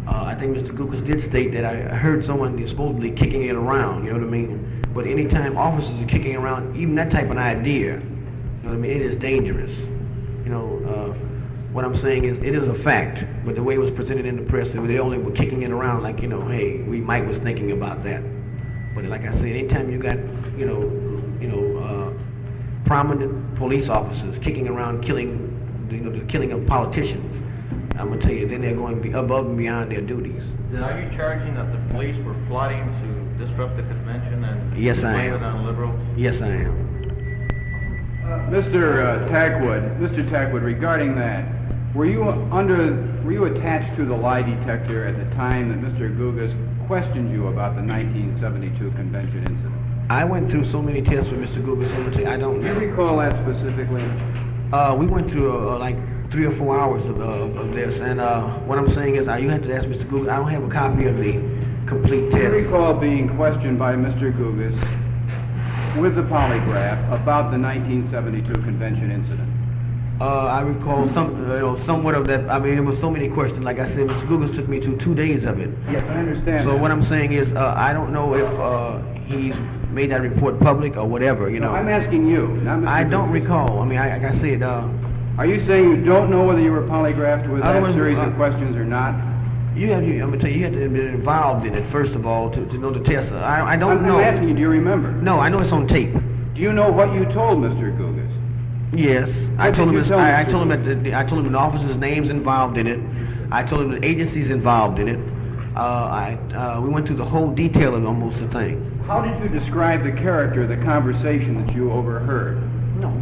I think Mr. Gukas did state that I heard someone supposedly kicking it around, you know what I mean? But anytime officers are kicking around even that type of idea, you know what I mean, it is dangerous. You know, what I'm saying is, it is a fact, but the way it was presented in the press, they only were kicking it around like, you know, hey, Mike was thinking about that. But like I said, anytime you got, you know, prominent police officers kicking around killing, you know, the killing of politicians, I'm going to tell you, then they're going to be above and beyond their duties. Then are you charging that the police were plotting to disrupt the convention and yes, I blame am. it on liberals? Yes, I am. Mr. Tackwood, regarding that, were you attached to the lie detector at the time that Mr. Gugas questioned you about the 1972 convention incident? I went through so many tests with Mr. Gugas, I don't know. Do you recall that specifically? We went through like 3 or 4 hours of this, and what I'm saying is, you have to ask Mr. Gugas. I don't have a copy of the complete test. Do you recall being questioned by Mr. Gugas with the polygraph about the 1972 convention incident? I recall somewhat of that. I mean, there was so many questions. Like I said, Mr. Gugas took me to 2 days of it. Yes, I understand. So what I'm saying is, I don't know if he's made that report public or whatever. You know, I'm asking you, not Mr. I don't Gugas. recall. I mean, like I said. Are you saying you don't know whether you were polygraphed with that series of questions or not? I'm going to tell you, you have to be involved in it, first of all, to know the test. I don't know. I'm asking you, do you remember? No, I know it's on tape. Do you know what you told Mr. Gugas? Yes. I told him the officers' names involved in it. I told him the agencies involved in it. We went through the whole detail of almost the thing. How did you describe the character of the conversation that you overheard? No.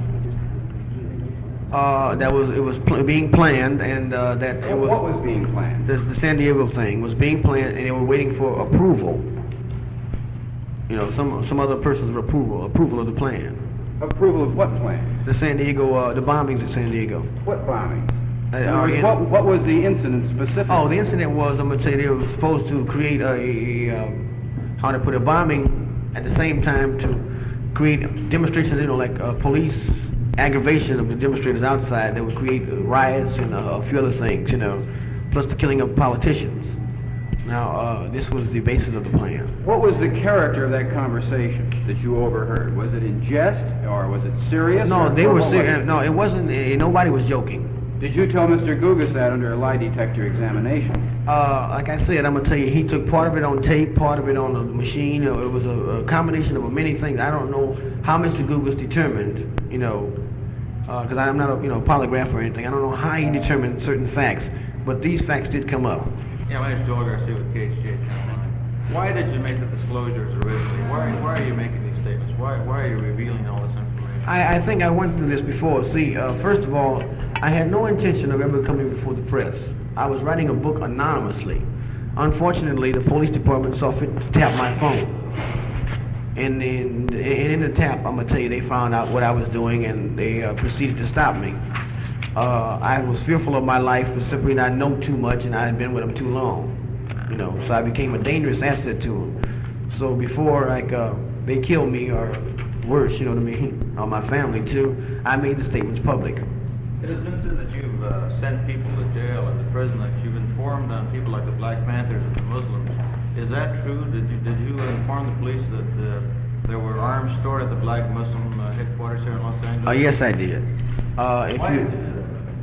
It was being planned, and that it was. What was being planned? The San Diego thing was being planned, and they were waiting for approval. You know, some other person's approval of the plan. Approval of what plan? The San Diego, the bombings in San Diego. What bombings? What was the incident specifically? Oh, the incident was, I'm going to say, they were supposed to create a bombing at the same time to create demonstrations, you know, like police aggravation of the demonstrators outside that would create riots and a few other things, plus the killing of politicians. Now, this was the basis of the plan. What was the character of that conversation that you overheard? Was it in jest, or was it serious? No, they were serious. No, it wasn't. Nobody was joking. Did you tell Mr. Gugas that under a lie detector examination? Like I said, I'm going to tell you, he took part of it on tape, part of it on the machine. It was a combination of many things. I don't know how Mr. Gugas determined, because I'm not a polygraph or anything. I don't know how he determined certain facts, but these facts did come up. Yeah, my name's Joel Garcia with KHJ Channel 9. Why did you make the disclosures originally? Why are you making these statements? Why are you revealing all this information? I think I went through this before. See, first of all, I had no intention of ever coming before the press. I was writing a book anonymously. Unfortunately, the police department saw fit to tap my phone. And in the tap, I'm going to tell you, they found out what I was doing, and they proceeded to stop me. I was fearful of my life for simply not know too much, and I had been with them too long. So I became a dangerous asset to them. So before they killed me, or worse, or my family too, I made the statements public. It has been said that you've sent people to jail and to prison, that you've informed on people like the Black Panthers and the Muslims. Is that true? Did you inform the police that there were arms stored at the Black Muslim headquarters here in Los Angeles? Yes, I did.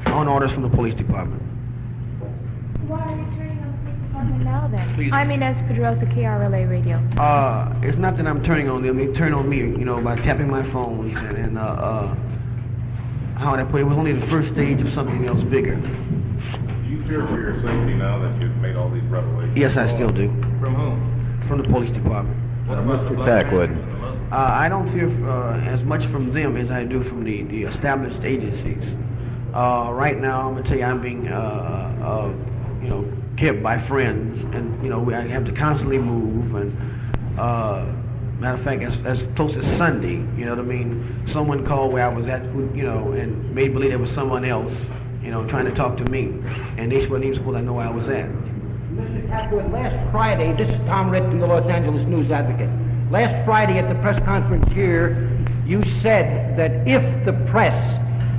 On orders from the police department. Why are you turning on the police department now then? Please. I'm Inez Pedrosa, KRLA Radio. It's not that I'm turning on them. They turn on me, by tapping my phones and how would I put it? It was only the first stage of something else bigger. Do you fear for your safety now that you've made all these revelations? Yes, I still do. From whom? From the police department. Mr. Tackwood. I don't fear as much from them as I do from the established agencies. Right now, I'm going to tell you, I'm being, kept by friends, and, I have to constantly move, and, matter of fact, as close as Sunday, someone called where I was at, and made believe there was someone else, trying to talk to me, and they wasn't even supposed to know where I was at. Mr. Tackwood, last Friday, this is Tom Ritt from the Los Angeles News Advocate. Last Friday at the press conference here, you said that if the press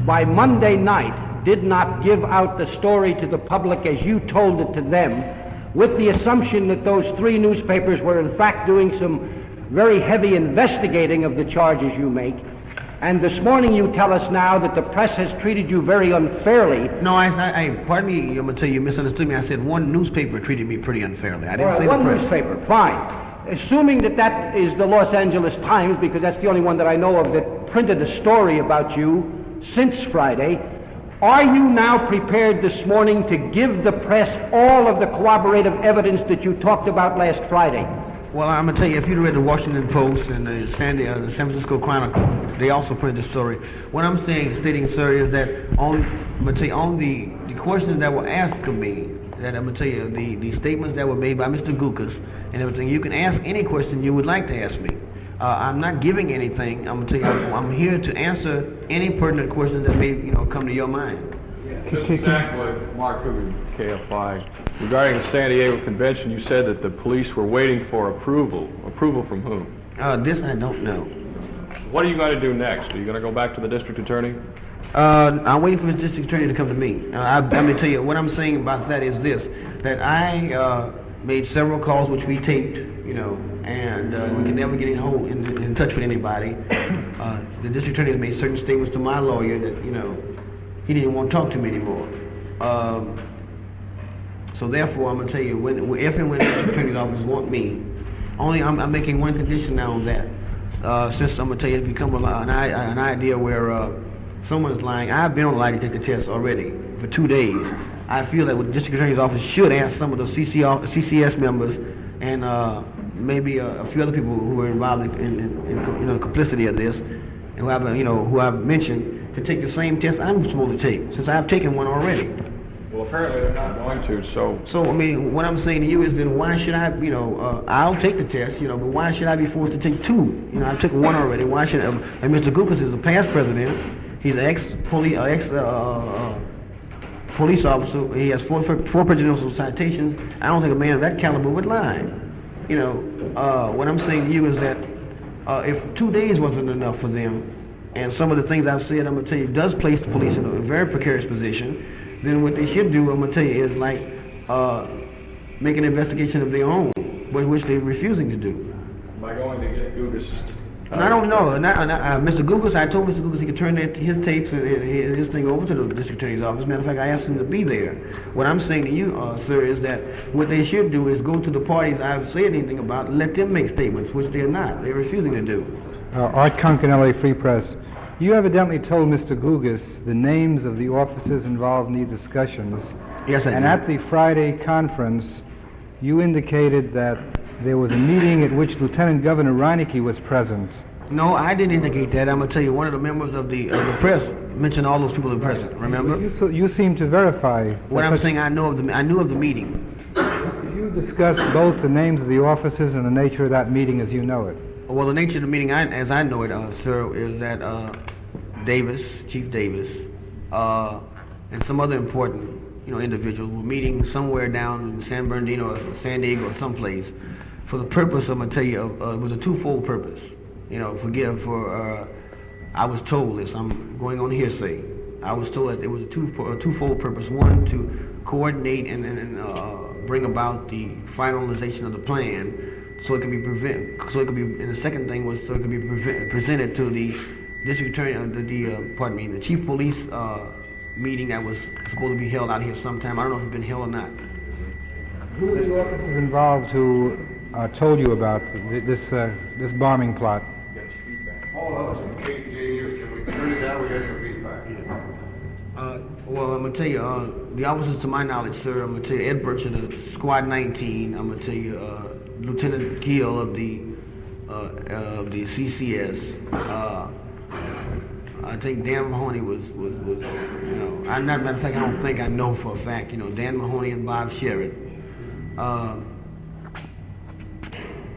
by Monday night did not give out the story to the public as you told it to them, with the assumption that those 3 newspapers were in fact doing some very heavy investigating of the charges you make, and this morning you tell us now that the press has treated you very unfairly. No, pardon me, I'm going to tell you, you misunderstood me. I said one newspaper treated me pretty unfairly. I didn't say the press. One newspaper, fine. Assuming that is the Los Angeles Times, because that's the only one that I know of that printed a story about you since Friday, are you now prepared this morning to give the press all of the corroborative evidence that you talked about last Friday? Well, I'm going to tell you, if you'd read the Washington Post and the San Francisco Chronicle, they also printed the story. What I'm stating, sir, is that I'm going to tell you, on the questions that were asked of me, that I'm going to tell you, the statements that were made by Mr. Gukas and everything, you can ask any question you would like to ask me. I'm not giving anything. I'm going to tell you, I'm here to answer any pertinent questions that may, come to your mind. Mr. Tackwood, Mark Hoover, KFI. Regarding the San Diego convention, you said that the police were waiting for approval. Approval from whom? This I don't know. What are you going to do next? Are you going to go back to the district attorney? I'm waiting for the district attorney to come to me. I'm going to tell you, what I'm saying about that is this, that I made several calls which we taped, and we could never get in touch with anybody. The district attorney has made certain statements to my lawyer that, he didn't want to talk to me anymore. So therefore, I'm going to tell you, if and when the district attorney's office want me, I'm making one condition now on that. Since I'm going to tell you, it's become an idea where someone's lying. I've been on a lie detector test already for 2 days. I feel that the district attorney's office should ask some of the CCS members and maybe a few other people who were involved in complicity of this, and who I've mentioned, to take the same test I'm supposed to take, since I've taken one already. Well, apparently they're not going to, so... So, I mean, what I'm saying to you is then why should I, I'll take the test, but why should I be forced to take 2? I took one already. Why should and Mr. Gukas is a past president. He's an ex-police officer. He has four presidential citations. I don't think a man of that caliber would lie. What I'm saying to you is that if 2 days wasn't enough for them, and some of the things I've said, I'm going to tell you, does place the police in a very precarious position, then what they should do, I'm going to tell you, is like make an investigation of their own, which they're refusing to do. By going to get Gugas. And I don't know. Mr. Gugas, I told Mr. Gugas he could turn his tapes and his thing over to the district attorney's office. Matter of fact, I asked him to be there. What I'm saying to you, sir, is that what they should do is go to the parties I've said anything about and let them make statements, which they're not. They're refusing to do. Art Kunkin, LA Free Press. You evidently told Mr. Gugas the names of the officers involved in these discussions. Yes, I did. And at the Friday conference, you indicated that there was a meeting at which Lieutenant Governor Reinecke was present. No, I didn't indicate that. I'm going to tell you, one of the members of the press mentioned all those people who were present. Remember? You seem to verify. What I'm saying, I knew of the meeting. You discussed both the names of the officers and the nature of that meeting as you know it. Well, the nature of the meeting, as I know it, sir, is that Davis, Chief Davis, and some other important, individuals were meeting somewhere down in San Bernardino or San Diego or someplace for the purpose, I'm going to tell you, it was a twofold purpose. I was told this, I'm going on hearsay. I was told that it was a twofold purpose. One, to coordinate and bring about the finalization of the plan so it could be and the second thing was so it could be presented to the district attorney, the chief police meeting that was supposed to be held out here sometime. I don't know if it's been held or not. Who are the officers involved who told you about this bombing plot? All of us in KPFK, can we turn it down? We're getting your feedback. Well, I'm going to tell you, the officers to my knowledge, sir, I'm going to tell you, Ed Birch of the Squad 19, I'm going to tell you, Lieutenant Gill of the CCS, I think Dan Mahoney was matter of fact, I don't think I know for a fact, Dan Mahoney and Bob Sherritt.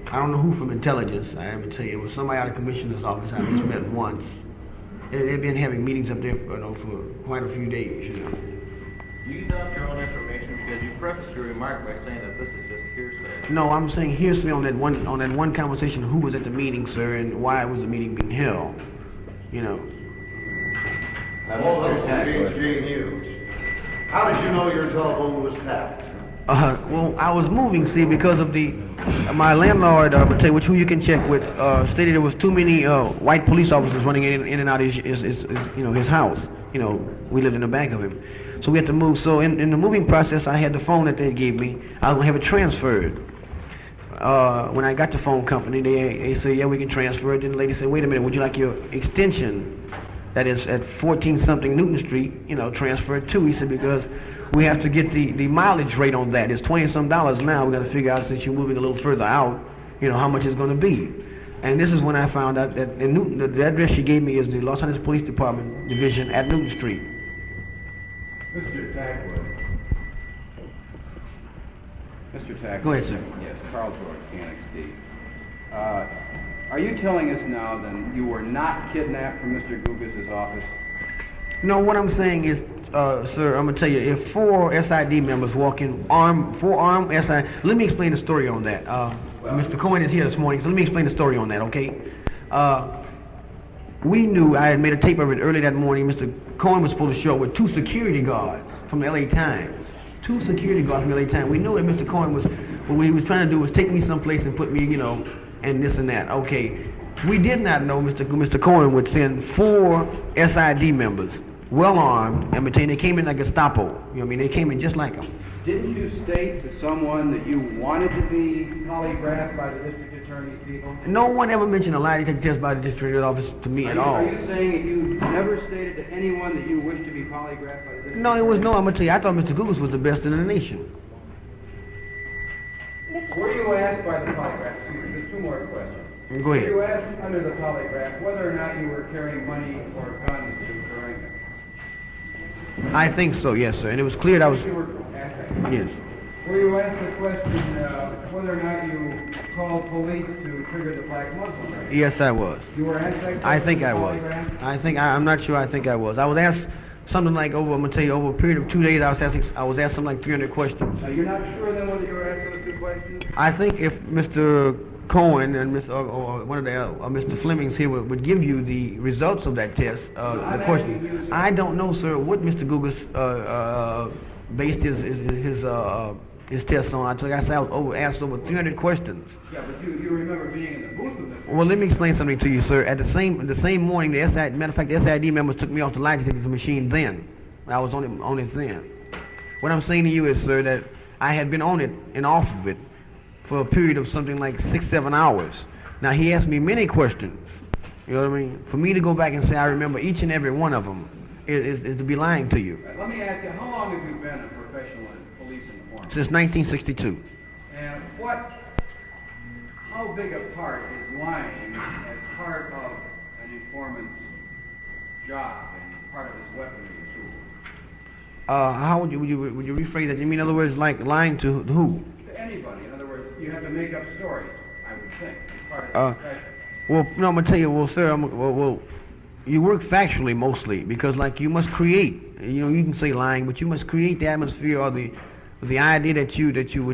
I don't know who from intelligence, I have to tell you. It was somebody out of commissioner's office I just met once. They've been having meetings up there for quite a few days, Do you doubt your own information? Because you prefaced your remark by saying that this is just hearsay. No, I'm saying hearsay on that one conversation, who was at the meeting, sir, and why was the meeting being held, All of us in KPFK News. How did you know your telephone was tapped? Well, I was moving, see, because of my landlord, who you can check with, stated there was too many white police officers running in and out of his house. We lived in the back of him. So we had to move. So in the moving process, I had the phone that they gave me. I was going to have it transferred. When I got the phone company, they said, yeah, we can transfer it. Then the lady said, wait a minute, would you like your extension that is at 14-something Newton Street, transferred too? He said, because we have to get the mileage rate on that. It's $20-some now. We got to figure out, since you're moving a little further out, how much it's going to be. And this is when I found out that in Newton, the address she gave me is the Los Angeles Police Department Division at Newton Street. Mr. Tackwood. Go ahead, sir. Yes, Carl George, KNXD. Are you telling us now then you were not kidnapped from Mr. Gugas' office? No, what I'm saying is, sir, I'm going to tell you, if 4 SID members walk in, 4 armed SID, let me explain the story on that. Mr. Cohen is here this morning, so let me explain the story on that, okay? We knew, I had made a tape of it early that morning, Mr. Cohen was supposed to show up with 2 security guards from the LA Times. 2 security guards from the LA Times. We knew that Mr. Cohen was, what he was trying to do was take me someplace and put me, and this and that. Okay, we did not know Mr. Cohen would send 4 SID members, well armed, and they came in like Gestapo. They came in just like them. Didn't you state to someone that you wanted to be polygraphed by the district attorney's people? No one ever mentioned a lie detector test by the district attorney's office to me at all. Are you saying that you never stated to anyone that you wished to be polygraphed by the district No, it was no. I'm gonna tell you, I thought Mr. Gugas was the best in the nation. Were you asked by the polygraph? There's 2 more questions. Go ahead. Were you asked under the polygraph whether or not you were carrying money or guns during it? I think so, yes, sir. And it was clear that I was. You were asked that? Yes. Were you asked the question whether or not you called police to trigger the black Muslim raid? Yes, I was. You were asked that question? I think I was. I'm not sure. I think I was. I was asked something like over a period of 2 days. I was asked something like 300 questions. You're not sure then whether you were asked those 2 questions? I think if Mr. Cohen and or one of the Mr. Fleming's here would give you the results of that test. The question, I don't know, sir, what Mr. Gugas based his test on. I said I was asked over 300 questions. Yeah, but you remember being in the booth with it. Well, let me explain something to you, sir. At the same morning, matter of fact, the SID members took me off the lie detector machine then. I was on it then. What I'm saying to you is, sir, that I had been on it and off of it for a period of something like 6-7 hours. Now, he asked me many questions. You know what I mean? For me to go back and say I remember each and every one of them is to be lying to you. Let me ask you, how long have you been a professional police informant? Since 1962. And how big a part is lying as part of an informant's job and part of his weaponry tool? How would you rephrase that? You mean, in other words, like lying to who? To anybody. In other words, you have to make up stories, I would think, as part of the profession. Well, no, I'm gonna tell you. Well, sir, you work factually mostly because, like, you must create. You know, you can say lying, but you must create the atmosphere or the idea that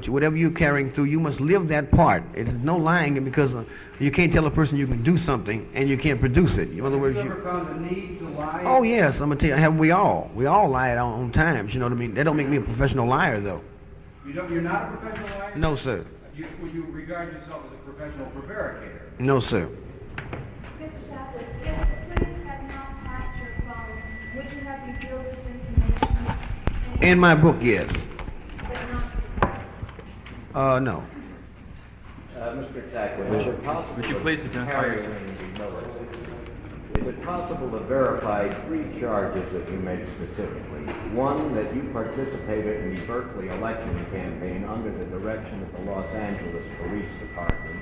whatever you're carrying through, you must live that part. It's no lying because you can't tell a person you can do something and you can't produce it. In other words, have you ever found the need to lie? Oh yes, I'm gonna tell you. Have we all lie at our own times? You know what I mean? That don't make me a professional liar, though. You're not a professional liar? No, sir. Would you regard yourself as a professional prevaricator? No, sir. Mr. Tackwood, if the police had not hacked your phone, would you have revealed this information? In my book, yes. No. Mr. Tackwood, is it possible would you please identify yourself? Is it possible to verify 3 charges that you made specifically? One, that you participated in the Berkeley election campaign under the direction of the Los Angeles Police Department.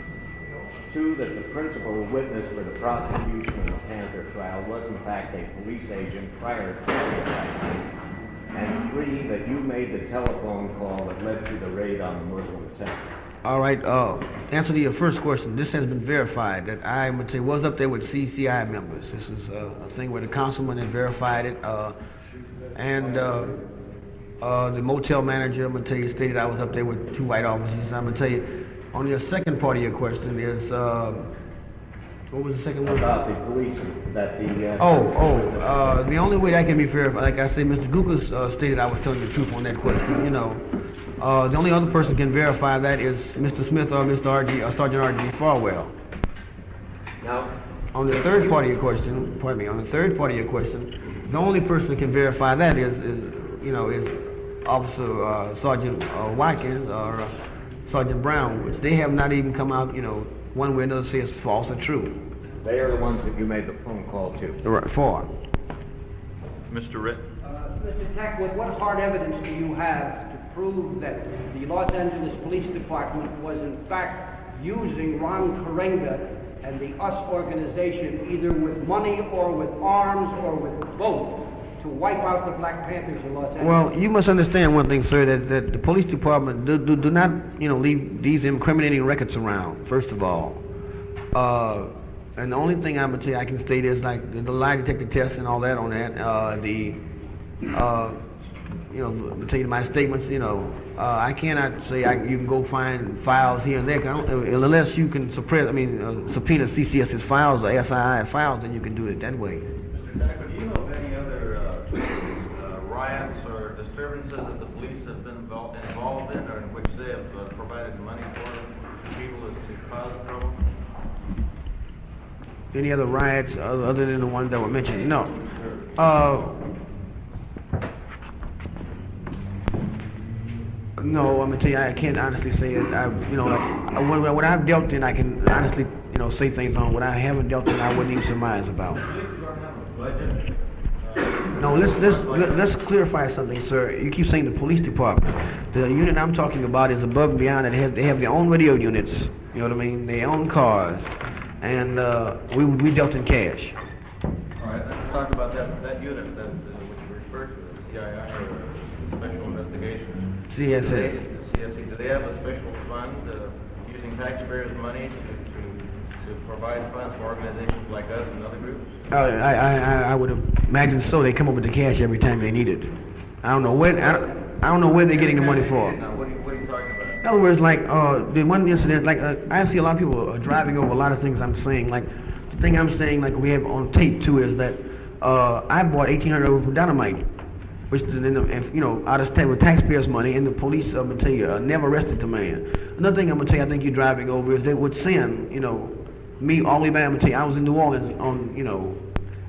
2, that the principal witness for the prosecution of the Panther trial was in fact a police agent prior to the election. And 3, that you made the telephone call that led to the raid on the Muslim temple. All right, answer to your first question. This has been verified that I was up there with CCI members. This is a thing where the councilman had verified it, and the motel manager, I'm going to tell you, stated I was up there with 2 white officers. I'm going to tell you, on your second part of your question is, what was the second one? About the police, that the... the only way that can be verified, like I said, Mr. Gugas stated I was telling the truth on that question, you know. The only other person can verify that is Mr. Smith or Mr. R.G. or Sergeant R.G. Farwell. Now, on the third part of your question, the only person that can verify that is Officer Sergeant Watkins or Sergeant Brown, which they have not even come out, one way or another say it's false or true. They are the ones that you made the phone call to. Right, for. Mr. Ritt. Mr. Tackwood, what hard evidence do you have to prove that the Los Angeles Police Department was in fact using Ron Karenga and the US organization either with money or with arms or with both to wipe out the Black Panthers in Los Angeles? Well, you must understand one thing, sir, that the police department do not, leave these incriminating records around, first of all. And the only thing I'm gonna tell you I can state is like the lie detector test and all that on that. I'll tell you my statements. I cannot say you can go find files here and there unless you can subpoena CCS's files or SII files, then you can do it that way. Mr. Tackwood, do you know of any other riots or disturbances that the police have been involved in, or in which they have provided money for people to cause trouble? Any other riots other than the ones that were mentioned? No. No, I'm gonna tell you, I can't honestly say it. What I've dealt in, I can honestly, say things on. What I haven't dealt in, I wouldn't even surmise about. No, let's clarify something, sir. You keep saying the police department. The unit I'm talking about is above and beyond. They have their own radio units. You know what I mean? Their own cars, and we dealt in cash. All right, let's talk about that unit that which you referred to, the CII or Special Investigation. CSS. Do they have a special fund using taxpayers' money to provide funds for organizations like us and other groups? I would imagine so. They come up with the cash every time they need it. I don't know where they're getting the money for. Now, what are you talking about? In other words, like the one incident, like I see a lot of people driving over a lot of things I'm saying. Like the thing I'm saying, like we have on tape too, is that I bought 1,800 over for dynamite, which out of state with taxpayers' money, and the police, I'm gonna tell you, never arrested the man. Another thing I'm gonna tell you, I think you're driving over is they would send, me all the way back. I'm gonna tell you, I was in New Orleans on,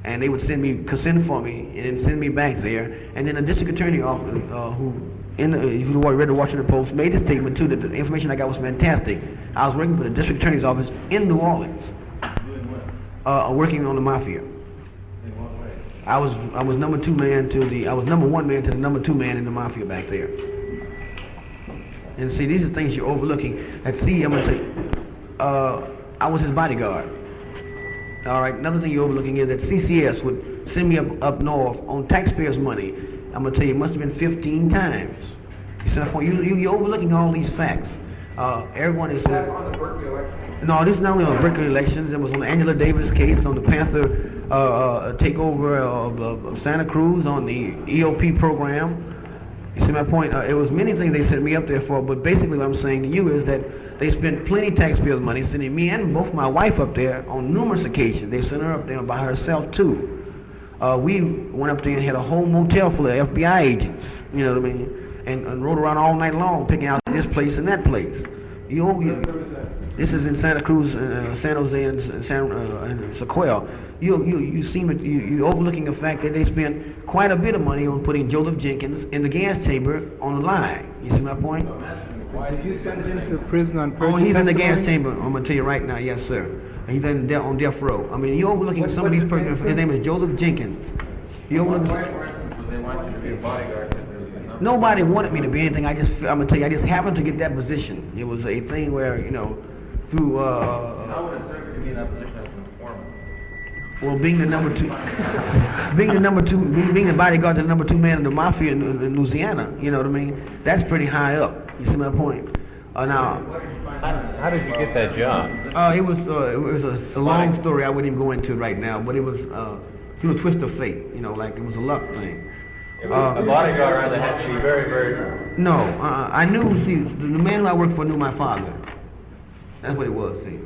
and they would send for me, and then send me back there, and then the district attorney office, if you read the Washington Post, made a statement too that the information I got was fantastic. I was working for the district attorney's office in New Orleans, working on the mafia. I was number 2 man to the, I was number 1 man to the number 2 man in the mafia back there. And see, these are things you're overlooking. I'm gonna tell you, I was his bodyguard. All right. Another thing you're overlooking is that CCS would send me up north on taxpayers' money. I'm gonna tell you, it must have been 15 times. You see my point? You're overlooking all these facts. Everyone is. that on the Berkeley election? No, this is not only on Berkeley elections. It was on the Angela Davis case, on the Panther takeover of Santa Cruz, on the EOP program. You see my point? It was many things they set me up there for, but basically what I'm saying to you is that they spent plenty of taxpayers' money sending me and both my wife up there on numerous occasions. They sent her up there by herself too. We went up there and had a whole motel full of FBI agents, you know what I mean, and rode around all night long picking out this place and that place. This is in Santa Cruz, San Jose, and Sequoia. You're overlooking the fact that they spent quite a bit of money on putting Joseph Jenkins in the gas chamber on the line. You see my point? Did you send him to prison on purchase? Oh, he's in the gas chamber. I'm gonna tell you right now, yes, sir. He's on death row. I mean, you're overlooking some of these persons. His name is Joseph Jenkins. You're overlooking. They want you to be a bodyguard. Nobody wanted me to be anything. I'm gonna tell you, I just happened to get that position. It was a thing where, through. How would it serve you to be in that position as an informant? Well, being the bodyguard to the number 2 man in the mafia in Louisiana, you know what I mean? That's pretty high up. You see my point? Now. How did you get that job? It was a long story. I wouldn't even go into it right now, but it was through a twist of fate. Like it was a luck thing. A bodyguard rather had to be very, very. No, I knew. See, the man who I worked for knew my father. That's what it was. See,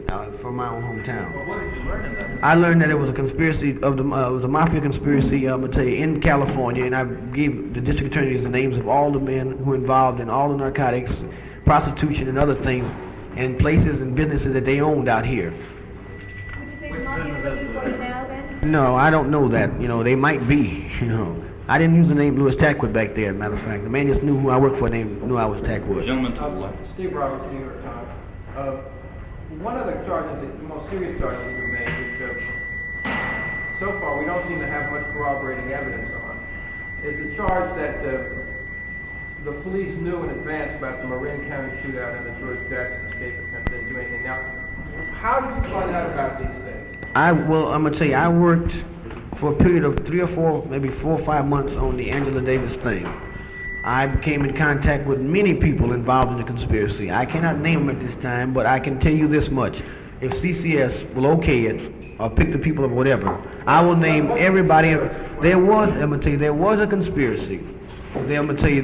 from my own hometown. Well, what did you learn in that? I learned that it was a conspiracy it was a mafia conspiracy. I'm gonna tell you, in California, and I gave the district attorneys the names of all the men who were involved in all the narcotics, prostitution, and other things, and places and businesses that they owned out here. Would you say the mafia is looking for you now, then? No, I don't know that. They might be. I didn't use the name Louis Tackwood back there. As a matter of fact, the man just knew who I worked for. Knew I was Tackwood. Steve Roberts, New York Times. One of the charges, the most serious charges you made, which so far we don't seem to have much corroborating evidence on, is the charge that the police knew in advance about the Marin County shootout and the George Jackson escape attempt. Didn't do anything. Now, how did you find out about these things? I'm gonna tell you, I worked for a period of 3 or 4, maybe 4 or 5 months on the Angela Davis thing. I came in contact with many people involved in the conspiracy. I cannot name them at this time, but I can tell you this much. If CCS will okay it, or pick the people or whatever, I will name everybody. I'm gonna tell you, there was a conspiracy. I'm gonna tell you,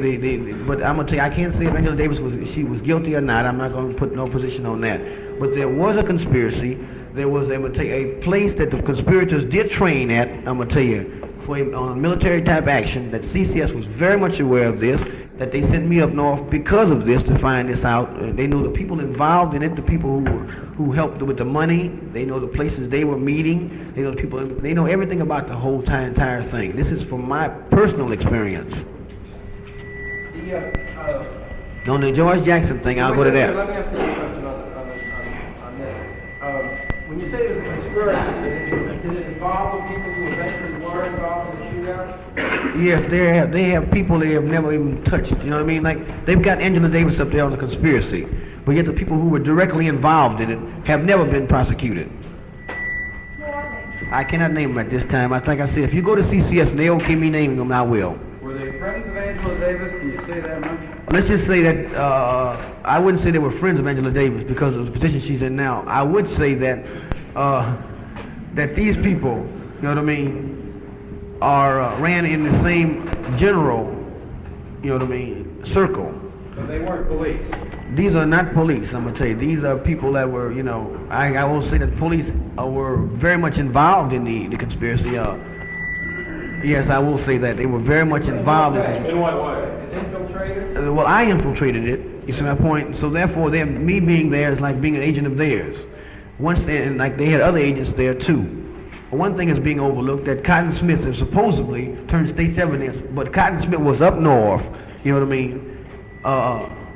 but I'm gonna tell you, I can't say if Angela Davis was guilty or not. I'm not gonna put no position on that. But there was a conspiracy. There was, I'm gonna tell you, a place that the conspirators did train at. I'm gonna tell you, for a military type action, that CCS was very much aware of this, that they sent me up north because of this to find this out. They know the people involved in it, the people who helped with the money. They know the places they were meeting. They know the people. They know everything about the whole entire thing. This is from my personal experience. On the George Jackson thing, I'll go to that. Let me ask you a question on this. When you say there's a conspiracy, did it involve the people who eventually were involved in the shootout? Yes, they have people they have never even touched. You know what I mean? Like, they've got Angela Davis up there on the conspiracy, but yet the people who were directly involved in it have never been prosecuted. Who are they? I cannot name them at this time. I think I said, if you go to CCS and they okay me naming them, I will. Were they friends of Angela Davis? Can you say that much? Let's just say that I wouldn't say they were friends of Angela Davis because of the position she's in now. I would say that that these people, you know what I mean, are ran in the same general, you know what I mean, circle. So they weren't police? These are not police, I'm going to tell you. These are people that were, I will say that police were very much involved in the conspiracy. Yes, I will say that. They were very much involved in the conspiracy. In what way? Infiltrated? Well, I infiltrated it, you see my point? So therefore, me being there is like being an agent of theirs. They had other agents there too. One thing is being overlooked, that Cotton Smith has supposedly turned state's evidence, but Cotton Smith was up north, you know what I mean?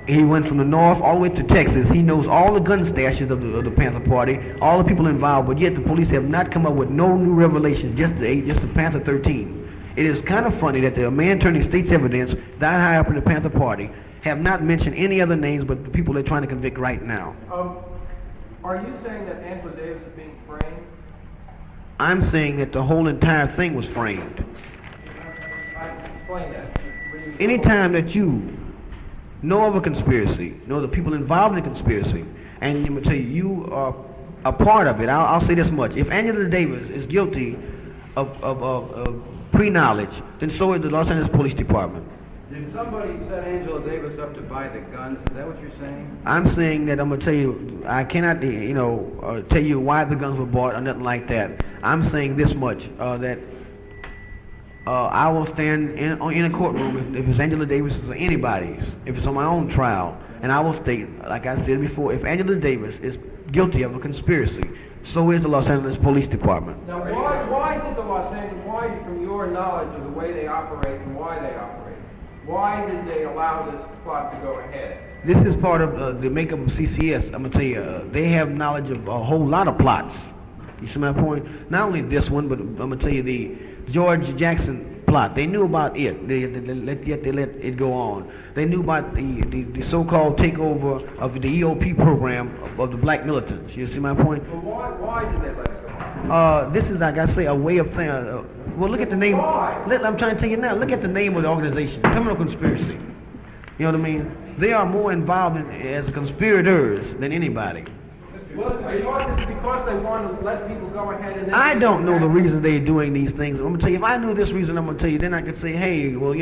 He went from the north all the way to Texas. He knows all the gun stashes of the Panther Party, all the people involved, but yet the police have not come up with no new revelations, just the Panther 13. It is kind of funny that a man turning state's evidence that high up in the Panther Party have not mentioned any other names but the people they're trying to convict right now. Are you saying that Angela Davis is being framed? I'm saying that the whole entire thing was framed. Explain that. Anytime that you know of a conspiracy, know the people involved in the conspiracy, and I'm going to tell you, you are a part of it. I'll say this much. If Angela Davis is guilty of pre-knowledge, then so is the Los Angeles Police Department. Did somebody set Angela Davis up to buy the guns? Is that what you're saying? I'm saying that I'm going to tell you, I cannot, tell you why the guns were bought or nothing like that. I'm saying this much, that I will stand in a courtroom if it's Angela Davis or anybody's, if it's on my own trial, and I will state, like I said before, if Angela Davis is guilty of a conspiracy, so is the Los Angeles Police Department. Now, why did the Los Angeles, from your knowledge of the way they operate and why they operate, why did they allow this plot to go ahead? This is part of the makeup of CCS. I'm going to tell you, they have knowledge of a whole lot of plots. You see my point? Not only this one, but I'm going to tell you the George Jackson plot. They knew about it. They let it go on. They knew about the so-called takeover of the EOP program of the black militants. You see my point? Well, why did they let it go on? This is, like I say, a way of saying. Well, look at the name. I'm trying to tell you now. Look at the name of the organization, Criminal Conspiracy. You know what I mean? They are more involved as conspirators than anybody. Well, is it because they want to let people go ahead and... I don't know the reason they're doing these things. I'm going to tell you, if I knew this reason, I'm going to tell you, then I could say, hey, well,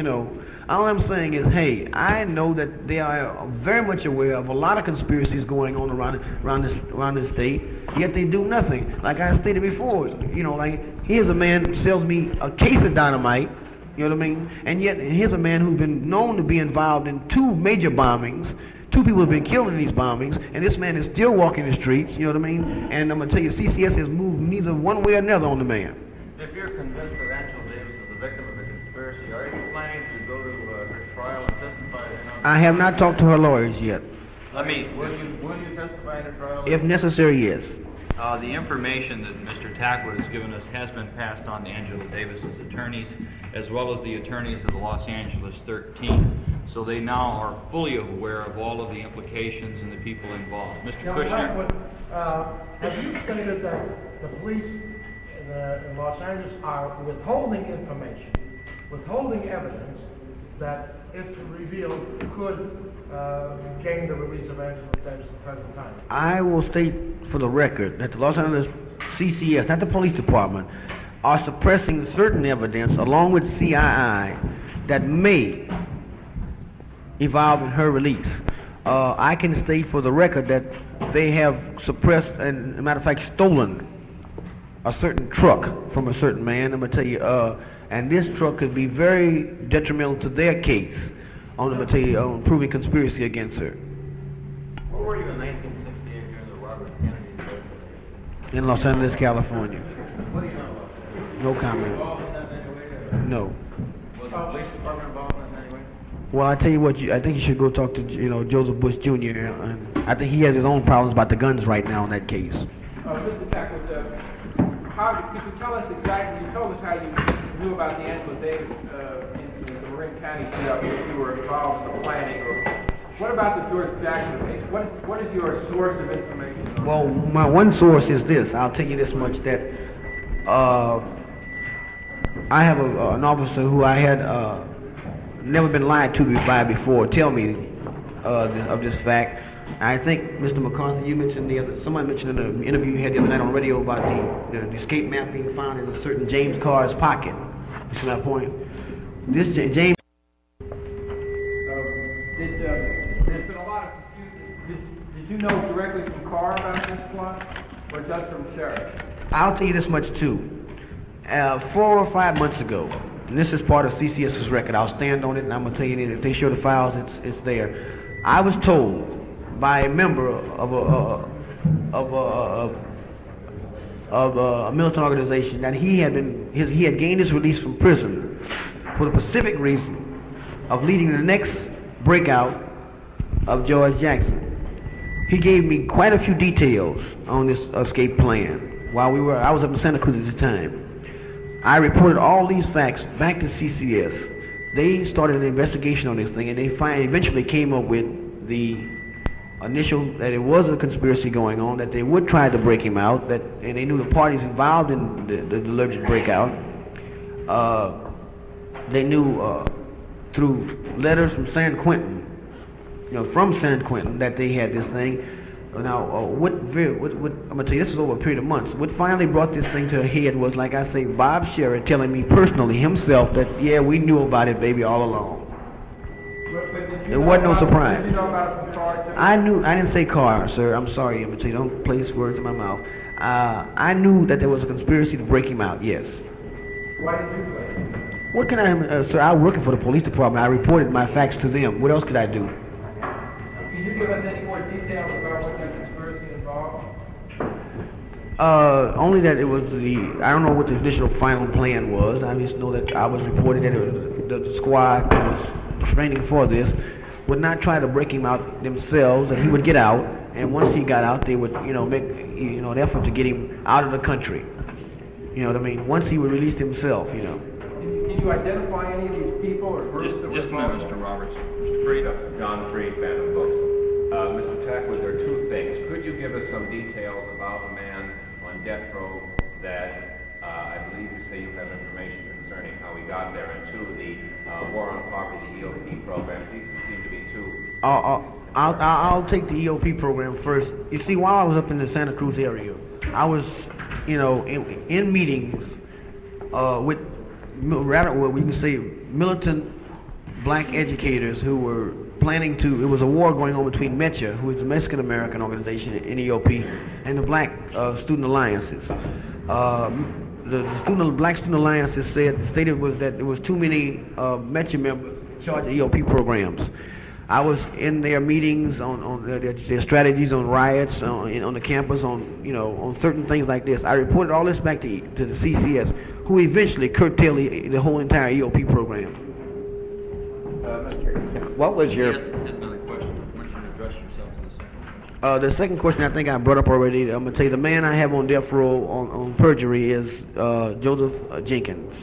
all I'm saying is, hey, I know that they are very much aware of a lot of conspiracies going on around this state, yet they do nothing. Like I stated before, here's a man who sells me a case of dynamite, you know what I mean? And yet, here's a man who's been known to be involved in 2 major bombings. 2 people have been killed in these bombings, and this man is still walking the streets, you know what I mean? And I'm going to tell you, CCS has moved neither one way or another on the man. If you're convinced that Angela Davis is a victim of a conspiracy, are you planning to go to her trial and testify? I have not talked to her lawyers yet. Will you testify in a trial? If necessary, yes. The information that Mr. Tackwood has given us has been passed on to Angela Davis's attorneys, as well as the attorneys of the Los Angeles 13. So they now are fully aware of all of the implications and the people involved. Mr. Kushner? Have you stated that the police in Los Angeles are withholding information, withholding evidence that, if revealed, could gain the release of Angela Davis at the present time? I will state for the record that the Los Angeles CCS, not the police department, are suppressing certain evidence along with CII that may evolve in her release. I can state for the record that they have suppressed and, as a matter of fact, stolen a certain truck from a certain man. I'm going to tell you, and this truck could be very detrimental to their case on proving conspiracy against her. Where were you in 1968 during the Robert Kennedy assassination? In Los Angeles, California. What do you know about that? No comment. Involved in that in any way? No. Was the police department involved in that in any way? Well, I tell you what, I think you should go talk to Joseph Bush Jr. And I think he has his own problems about the guns right now in that case. Mr. Tackwood, could you tell us exactly? You told us how you knew about the Angela Davis incident, the Marin County shootout, if you were involved in the planning. Or what about the George Jackson case? What is your source of information? Well, my one source is this. I'll tell you this much, that I have an officer who I had never been lied to by before tell me of this fact. I think, Mr. McCarthy, you mentioned somebody mentioned in the interview you had the other night on radio about the escape map being found in a certain James Carr's pocket. You see my point? This James... Did you know directly from Carr about this plot, or just from Sheriff? I'll tell you this much too. 4 or 5 months ago, and this is part of CCS's record. I'll stand on it, and I'm gonna tell you that if they show the files, it's there. I was told by a member of a militant organization that he had gained his release from prison for the specific reason of leading the next breakout of George Jackson. He gave me quite a few details on this escape plan while I was up in Santa Cruz at this time. I reported all these facts back to CCS. They started an investigation on this thing, and they eventually came up with the initial that it was a conspiracy going on, that they would try to break him out, and they knew the parties involved in the alleged breakout. They knew through letters from San Quentin, that they had this thing. Now, I'm gonna tell you, this is over a period of months. What finally brought this thing to a head was, like I say, Bob Sherrod telling me personally himself that, yeah, we knew about it, baby, all along. It wasn't no surprise. Did you know about it from Carr too? I didn't say Carr, sir. I'm sorry, I'm gonna tell you, don't place words in my mouth. I knew that there was a conspiracy to break him out, yes. Why did you play? What can sir, I was working for the police department. I reported my facts to them. What else could I do? Can you give us any more details about what that conspiracy involved? Only that it was I don't know what the initial final plan was. I just know that I was reported that the squad was training for this would not try to break him out themselves, that he would get out, and once he got out, they would, make, an effort to get him out of the country. You know what I mean? Once he would release himself, Can you identify any of these people or groups that were Just a minute, Mr. Roberts. Mr. Freed, John Freed, Phantom Books. Mr. Tackwood, there are two things. Could you give us some details about a man on death row that I believe you say you have information concerning how he got there, and two, the War on Poverty, the EOP programs? These seem to be two. I'll take the EOP program first. You see, while I was up in the Santa Cruz area, I was, in meetings with we can say militant black educators who were planning to. It was a war going on between MECHA, who is the Mexican American organization in EOP, and the Black Student Alliances. The Black Student Alliances stated that there was too many MECHA members in charge of EOP programs. I was in their meetings on their strategies on riots on the campus, on certain things like this. I reported all this back to the CCS, who eventually curtailed the whole entire EOP program. What was your... Yes, another question. I want you to address yourself to the second question. The second question I think I brought up already. I'm going to tell you, the man I have on death row on perjury is Joseph Jenkins.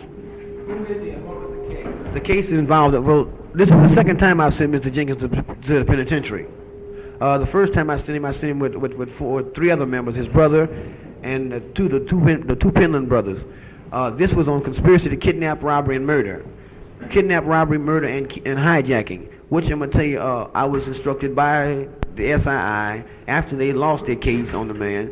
Who is he and what was the case? The case involved, this is the second time I've sent Mr. Jenkins to the penitentiary. The first time I sent him with three other members, his brother and the two Penland brothers. This was on conspiracy to kidnap, robbery, and murder. Kidnap, robbery, murder, and hijacking, which I'm going to tell you, I was instructed by the SII after they lost their case on the man,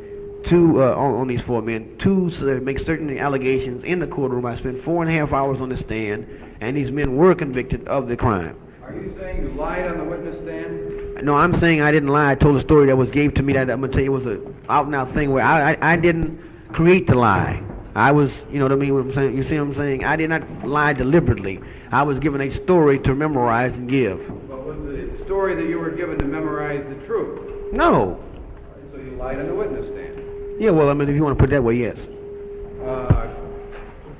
on these four men, to make certain allegations in the courtroom. I spent 4.5 hours on the stand, and these men were convicted of the crime. Are you saying you lied on the witness stand? No, I'm saying I didn't lie. I told a story that was gave to me that I'm going to tell you was an out-and-out thing where I didn't create the lie. I was, you know what I mean? What I'm saying? You see what I'm saying? I did not lie deliberately. I was given a story to memorize and give. But was the story that you were given to memorize the truth? No. So you lied on the witness stand? Yeah, well, I mean, if you want to put it that way, yes.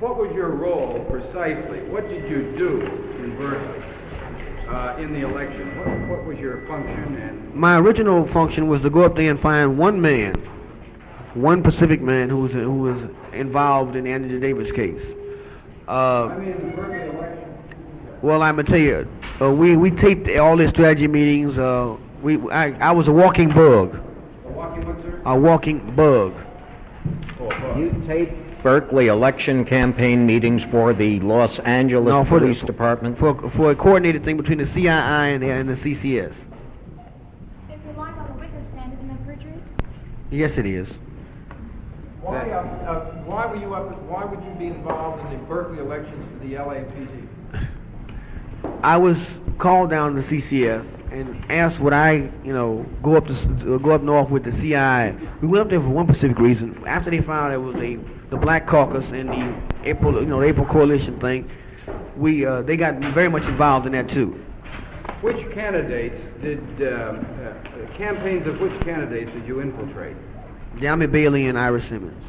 What was your role precisely? What did you do in Berkeley in the election? What was your function? And my original function was to go up there and find one man, one Pacific man who was involved in the Angela Davis case. I mean, the Berkeley election. Well, I'm gonna tell you, we taped all the strategy meetings. I was a walking bug. A walking what, sir? A walking bug. You taped Berkeley election campaign meetings for the Los Angeles Police Department? For a coordinated thing between the CII and the CCS. If you lied on the witness stand, isn't that perjury? Yes, it is. Why would you be involved in the Berkeley elections for the LAPD? I was called down to CCS and asked would I, go up north with the CI. We went up there for one specific reason. After they found out it was the Black Caucus and the April Coalition thing, they got very much involved in that too. Which candidates campaigns of which candidates did you infiltrate? Diamond Bailey and Ira Simmons.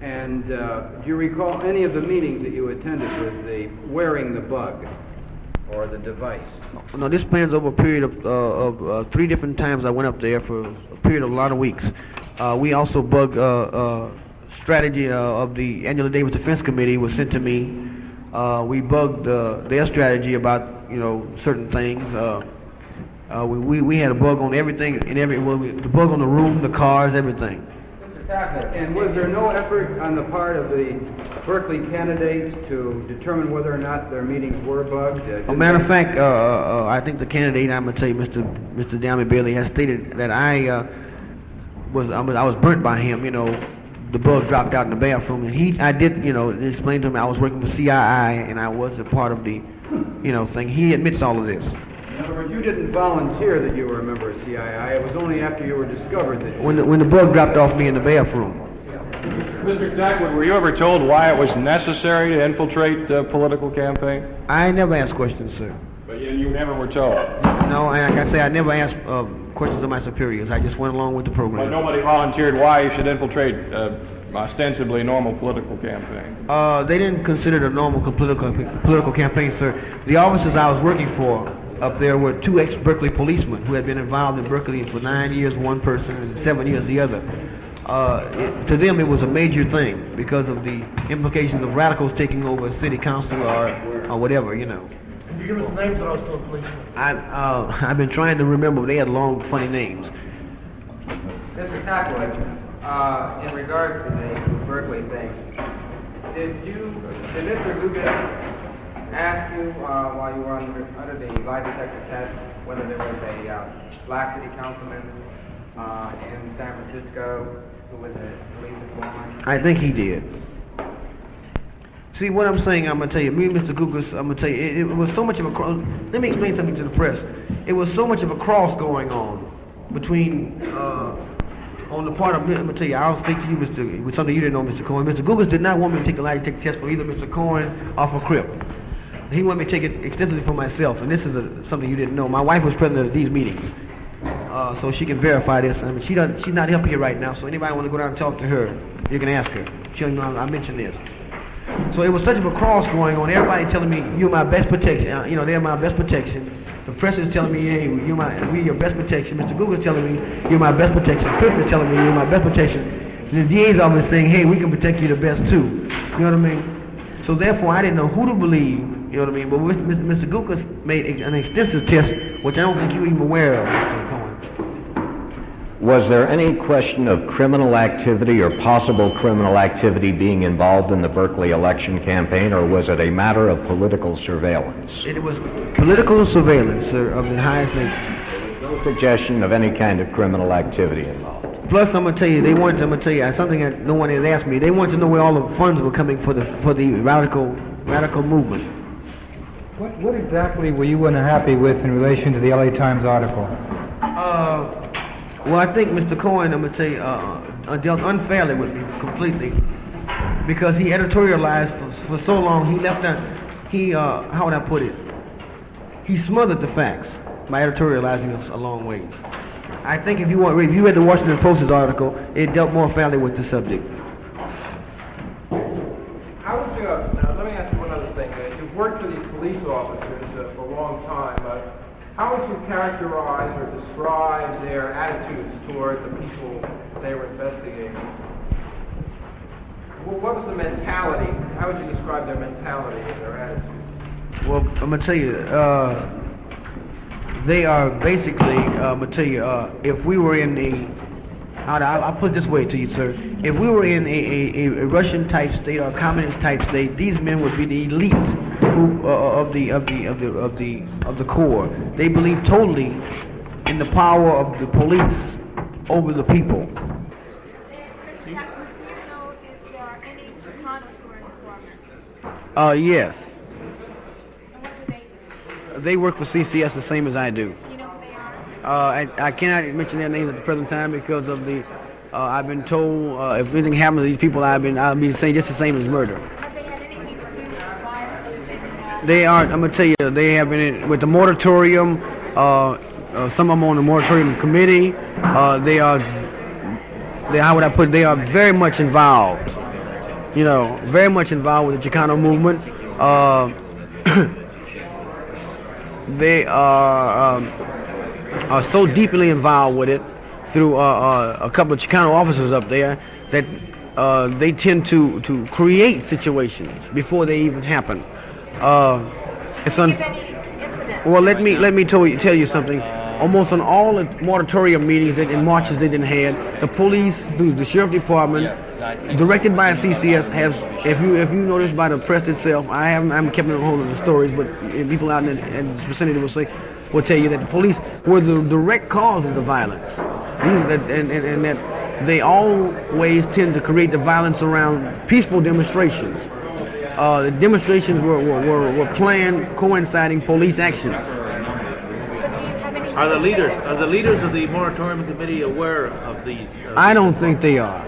And do you recall any of the meetings that you attended with the wearing the bug or the device? No, this spans over a period of 3 different times I went up there for a period of a lot of weeks. We also bugged strategy of the Angela Davis Defense Committee was sent to me. We bugged their strategy about certain things. We had a bug on everything and the bug on the room, the cars, everything. And was there no effort on the part of the Berkeley candidates to determine whether or not their meetings were bugged? As a matter of fact, I think the candidate, I'm going to tell you, Mr. Diamond Bailey, has stated that I was burnt by him. The bug dropped out in the bathroom, and I did explain to him I was working for CII and I was a part of the thing. He admits all of this. In other words, you didn't volunteer that you were a member of CII. It was only after you were discovered that you... When the bug dropped off me in the bathroom. Mr. Tackwood, were you ever told why it was necessary to infiltrate the political campaign? I never asked questions, sir. But you never were told? No, like I say, I never asked questions of my superiors. I just went along with the program. But nobody volunteered why you should infiltrate ostensibly normal political campaign? They didn't consider it a normal political campaign, sir. The officers I was working for up there were 2 ex-Berkeley policemen who had been involved in Berkeley for 9 years, one person, and 7 years the other. To them, it was a major thing because of the implications of radicals taking over city council or whatever, Can you give us names of those 2 policemen? I've been trying to remember. They had long, funny names. Mr. Tackwood, in regards to the Berkeley thing, did Mr. Lucas ask you while you were under the lie detector test whether there was a black city councilman in San Francisco who was a police informant? I think he did. See, what I'm saying, I'm going to tell you, me and Mr. Gugas, I'm going to tell you, it was so much of a cross. Let me explain something to the press. It was so much of a cross going on between, on the part of me, I'm going to tell you, I'll speak to you, with something you didn't know, Mr. Cohen. Mr. Gugas did not want me to take the lie detector test for either Mr. Cohen or for Crip. He wanted me to take it extensively for myself, and this is something you didn't know. My wife was present at these meetings, so she can verify this. I mean, she's not up here right now, so anybody want to go down and talk to her, you can ask her. She'll know I mentioned this. So it was such of a cross going on. Everybody telling me, you're my best protection. They're my best protection. The press is telling me, hey, we're your best protection. Mr. Google is telling me, you're my best protection. Crip is telling me, you're my best protection. The DA's office saying, hey, we can protect you the best too. You know what I mean? So therefore, I didn't know who to believe. You know what I mean? But Mr. Gukas made an extensive test, which I don't think you were even aware of, Mr. Cohen. Was there any question of criminal activity or possible criminal activity being involved in the Berkeley election campaign, or was it a matter of political surveillance? It was political surveillance, sir, of the highest nature. No suggestion of any kind of criminal activity involved. Plus, I'm going to tell you, something that no one has asked me. They wanted to know where all the funds were coming for the radical movement. What exactly were you unhappy with in relation to the LA Times article? Well, I think Mr. Cohen, I'm going to tell you, dealt unfairly with me completely because he editorialized for so long. He left out, how would I put it? He smothered the facts by editorializing a long ways. I think if you read the Washington Post's article, it dealt more fairly with the subject. How would you, now let me ask you one other thing. You've worked for these police officers for a long time. How would you characterize or describe their attitudes toward the people they were investigating? What was the mentality? How would you describe their mentality and their attitudes? Well, I'm going to tell you, they are basically, I'm going to tell you, if we were in I'll put it this way to you, sir. If we were in a Russian-type state or a communist-type state, these men would be the elite of the Corps. They believe totally in the power of the police over the people. Yes. They work for CCS the same as I do. I cannot mention their names at the present time because of the. I've been told if anything happens to these people, I'll be saying just the same as murder. Have they had anything to do with the violence that they've been They are. I'm gonna tell you, they have been with the moratorium. Some of them on the moratorium committee. They are. How would I put it? They are very much involved. You know, very much involved with the Chicano movement. They are so deeply involved with it through a couple of Chicano officers up there that they tend to create situations before they even happen. Well, let me tell you something. Almost on all the moratorium meetings and marches they didn't had, the police, the sheriff department, directed by a CCS, has. If you notice by the press itself, I haven't kept on hold of the stories, but people out in the vicinity will tell you that the police were the direct cause of the violence, and that they always tend to create the violence around peaceful demonstrations. The demonstrations were planned, coinciding police action. Are the leaders of the moratorium committee aware of these? I don't think they are.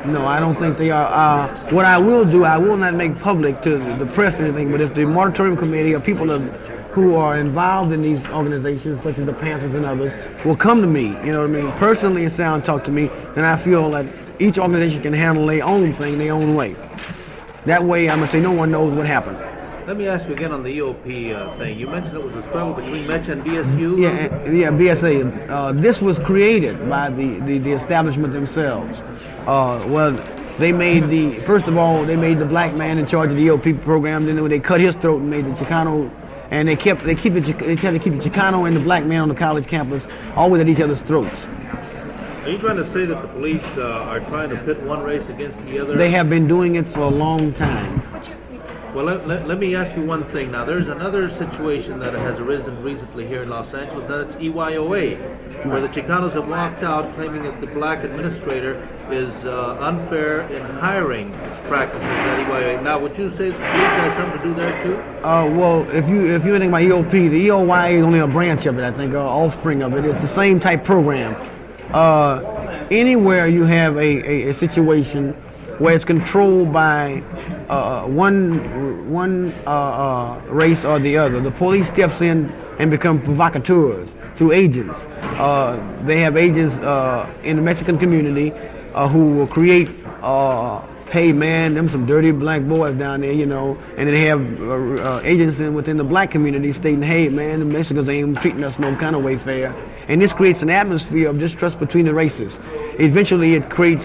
No, I don't think they are. What I will do, I will not make public to the press or anything, but if the moratorium committee or people who are involved in these organizations, such as the Panthers and others, will come to me, you know what I mean, personally and sit down and talk to me, then I feel that each organization can handle their own thing their own way. That way, I'm going to say no one knows what happened. Let me ask you again on the EOP thing. You mentioned it was a struggle between MECHA and BSU? Yeah, BSA. This was created by the establishment themselves. They made first of all, they made the black man in charge of the EOP program. Then they cut his throat and made the Chicano, and they tried to keep the Chicano and the black man on the college campus always at each other's throats. Are you trying to say that the police are trying to pit one race against the other? They have been doing it for a long time. Well, let me ask you one thing. Now, there's another situation that has arisen recently here in Los Angeles. That's EYOA, where the Chicanos have walked out claiming that the black administrator is unfair in hiring practices at EYOA. Now, would you say the police has something to do there too? Well, if you think about EOP, the EOYA is only a branch of it, I think, or offspring of it. It's the same type program. Anywhere you have a situation where it's controlled by one race or the other, the police steps in and become provocateurs through agents. They have agents in the Mexican community who will create, hey man, them some dirty black boys down there, you know, and they have agents within the black community stating, hey man, the Mexicans ain't treating us no kind of way fair. And this creates an atmosphere of distrust between the races. Eventually it creates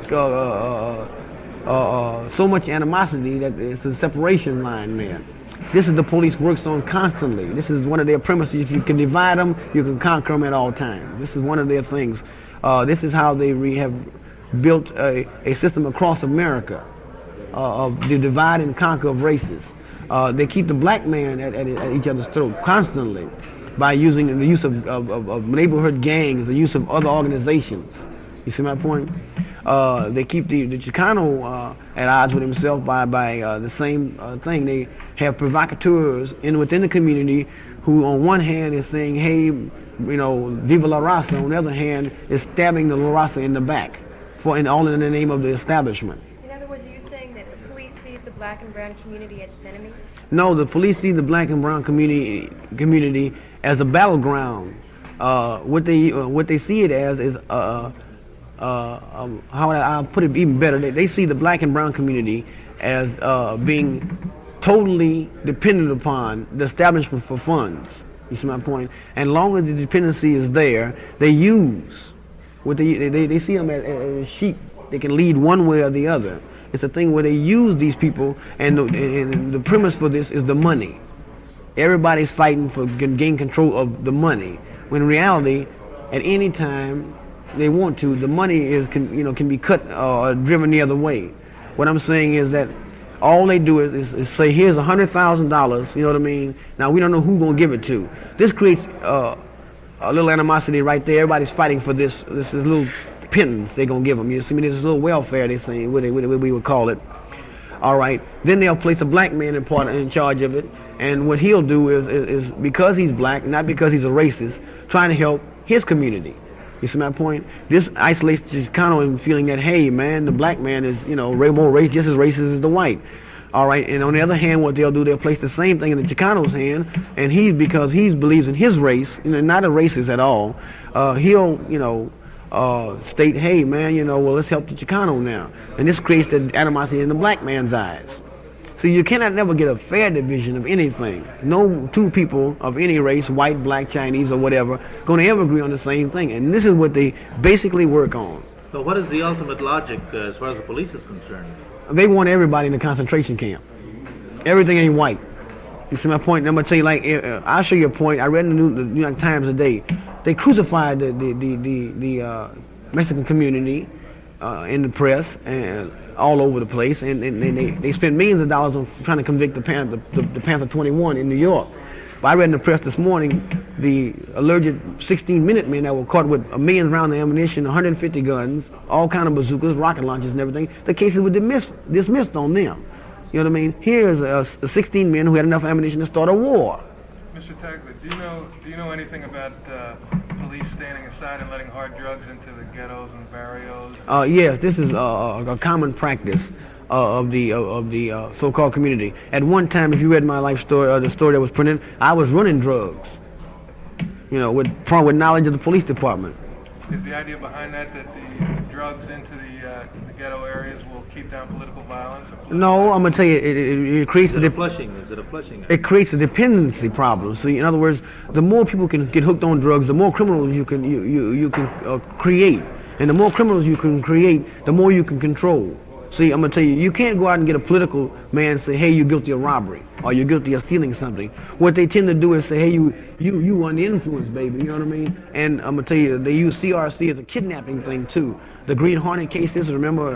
so much animosity that it's a separation line there. This is the police works on constantly. This is one of their premises. If you can divide them, you can conquer them at all times. This is one of their things. This is how they have built a system across America of the divide and conquer of races. They keep the black man at each other's throat constantly by using the use of neighborhood gangs, the use of other organizations. You see my point? They keep the Chicano at odds with himself by the same thing. They have provocateurs within the community who on one hand is saying, hey, you know, Viva La Raza. On the other hand is stabbing the La Raza in the back all in the name of the establishment. In other words, are you saying that the police sees the black and brown community as its enemy? No, the police see the black and brown community as a battleground. What they see it as is I'll put it even better. They see the black and brown community as being totally dependent upon the establishment for funds. You see my point? And long as the dependency is there, they use what they see them as sheep. They can lead one way or the other. It's a thing where they use these people, and the premise for this is the money. Everybody's fighting for gain control of the money. When in reality, at any time they want to, the money can be cut or driven the other way. What I'm saying is that all they do is say, here's $100,000. You know what I mean? Now we don't know who's gonna give it to. This creates a little animosity right there. Everybody's fighting for this little pittance they're gonna give them. You see, this little welfare they say, what we would call it. All right. Then they'll place a black man in charge of it, and what he'll do is because he's black, not because he's a racist, trying to help his community. You see my point? This isolates the Chicano in feeling that, hey, man, the black man is, more race, just as racist as the white. All right, and on the other hand, what they'll do, they'll place the same thing in the Chicano's hand, and because he believes in his race, not a racist at all, he'll, state, hey, man, well, let's help the Chicano now. And this creates the animosity in the black man's eyes. See, you cannot never get a fair division of anything. No two people of any race, white, black, Chinese, or whatever, going to ever agree on the same thing. And this is what they basically work on. So what is the ultimate logic as far as the police is concerned? They want everybody in the concentration camp. Everything ain't white. You see my point? And I'm going to tell you, I'll show you a point. I read in the New York Times today. They crucified the Mexican community in the press and all over the place, and they spent millions of dollars on trying to convict the Panther 21 in New York. But I read in the press this morning the alleged 16 Minutemen that were caught with 1 million rounds of ammunition, 150 guns, all kind of bazookas, rocket launchers, and everything. The cases were dismissed on them. You know what I mean? Here's 16 men who had enough ammunition to start a war. Mr. Tackwood, do you know anything about police standing aside and letting hard drugs into the ghettos and barrios? Yes, this is a common practice of the so-called community. At one time, if you read my life story, the story that was printed, I was running drugs, with knowledge of the police department. Is the idea behind that the drugs into the ghetto areas will keep down political violence? No, I'm gonna tell you, it creates Is it a flushing? It creates a dependency problem. See, in other words, the more people can get hooked on drugs, the more criminals you can create, and the more criminals you can create, the more you can control. See, I'm gonna tell you, you can't go out and get a political man and say, hey, you're guilty of robbery, or you're guilty of stealing something. What they tend to do is say, hey, you under influence, baby, you know what I mean? And I'm gonna tell you, they use CRC as a kidnapping thing too. The Green Hornet cases, remember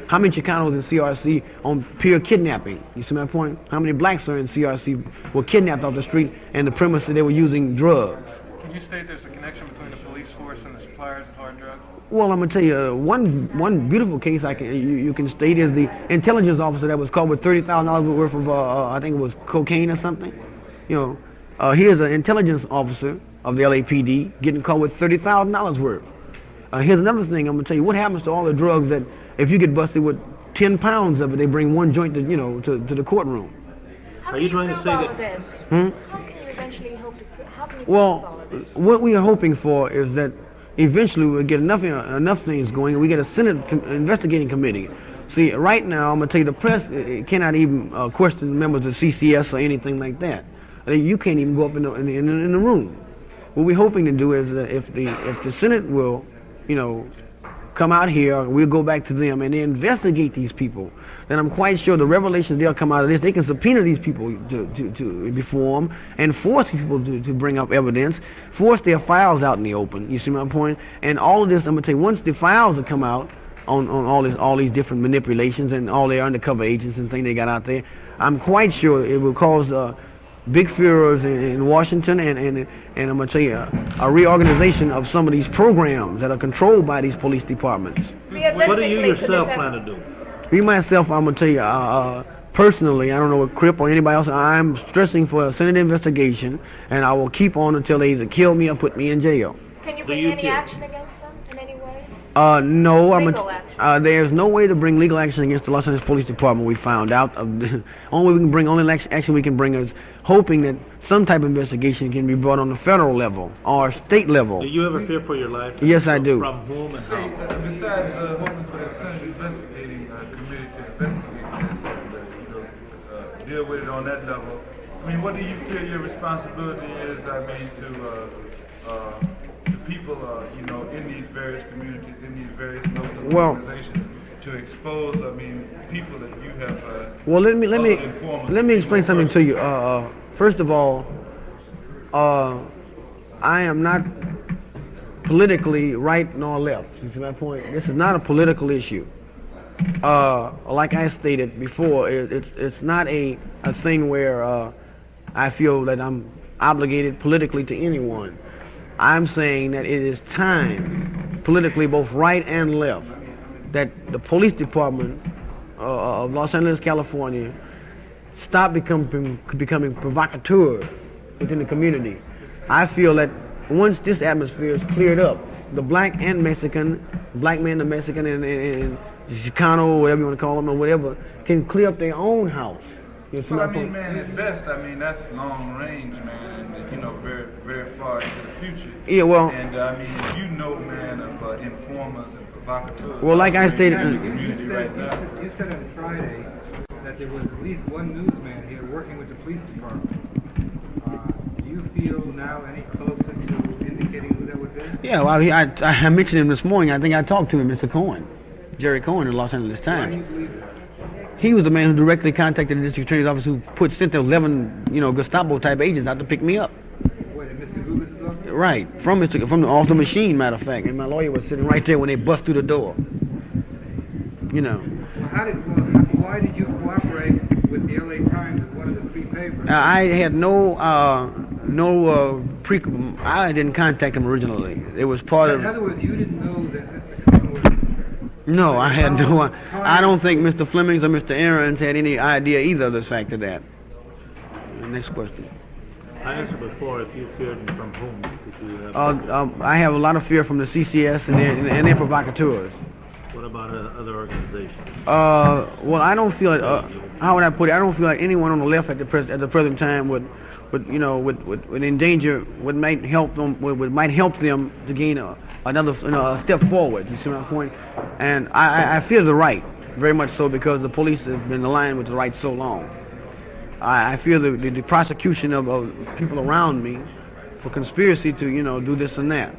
how many Chicanos in CRC on pure kidnapping? You see my point? How many blacks are in CRC were kidnapped off the street and the premise that they were using drugs? Can you state there's a connection between the police force and the suppliers of hard drugs? Well, I'm gonna tell you one beautiful case you can state is the intelligence officer that was caught with $30,000 worth of I think it was cocaine or something. Here's an intelligence officer of the LAPD getting caught with $30,000 worth. Here's another thing I'm gonna tell you. What happens to all the drugs that if you get busted with 10 pounds of it, they bring one joint to the courtroom? Are you trying to say that? This? How can you eventually hope to? How can you prove all of this? What we are hoping for is that eventually we'll get enough things going, and we get a Senate investigating committee. See, right now, I'm going to tell you, the press cannot even question members of CCS or anything like that. You can't even go up in the room. What we're hoping to do is that if the Senate will, come out here, we'll go back to them and they investigate these people. Then I'm quite sure the revelations they'll come out of this, they can subpoena these people to before them and force people to bring up evidence, force their files out in the open. You see my point? And all of this, I'm going to tell you, once the files have come out on all these different manipulations and all their undercover agents and things they got out there, I'm quite sure it will cause big furors in Washington and I'm going to tell you, a reorganization of some of these programs that are controlled by these police departments. What do you yourself plan to do? Me, myself, I'm going to tell you, personally, I don't know what Crip or anybody else, I'm stressing for a Senate investigation, and I will keep on until they either kill me or put me in jail. Can you bring any action against them in any way? No. Legal action. There's no way to bring legal action against the Los Angeles Police Department, we found out. Only action we can bring is hoping that some type of investigation can be brought on the federal level or state level. Do you ever fear for your life? Yes, I do. From whom and how? Besides hoping for the Senate investigating committee to investigate this and deal with it on that level, I mean, what do you feel your responsibility is, to people, in these various communities, in these various local organizations, to expose, people that you have. Well, let me explain something to you. First of all, I am not politically right nor left. You see my point? This is not a political issue. Like I stated before, it's not a thing where I feel that I'm obligated politically to anyone. I'm saying that it is time, politically, both right and left, that the police department of Los Angeles, California, stop becoming provocateurs within the community. I feel that once this atmosphere is cleared up, the black man, the Mexican, and Chicano, whatever you want to call them, or whatever, can clear up their own house. You see Well, my I mean, point? man, at best, I mean, that's long range, man, and, you know, very, very far into the future. Yeah, well- And, I mean, you know, man, of informers and provocateurs. Well, like I stated- in the community right now. You said on Friday that there was at least one newsman here working with the police department. Do you feel now any closer to indicating who that would be? Yeah, well, I mentioned him this morning. I think I talked to him, Mr. Cohen, Jerry Cohen in the Los Angeles Why do you Times. believe that? He was the man who directly contacted the district attorney's office, who sent the 11, Gestapo type agents out to pick me up. What, in Mr. Gugas' office? Right, off the machine, matter of fact. And my lawyer was sitting right there when they bust through the door. You know. Well, why did you cooperate with the LA Times as one of the three papers? I had I didn't contact him originally. It was part of. In other words, you didn't know that Mr. Cohen was. No, I had no. I don't think Mr. Flemings or Mr. Aarons had any idea either of the fact of that. Next question. I asked before if you feared from whom did you have? I have a lot of fear from the CCS and their provocateurs. What about other organizations? Well, I don't feel like, how would I put it? I don't feel like anyone on the left at the present time would endanger, might help them to gain another step forward. You see my point? And I fear the right, very much so, because the police has been aligned with the right so long. I fear the prosecution of people around me for conspiracy to, do this and that.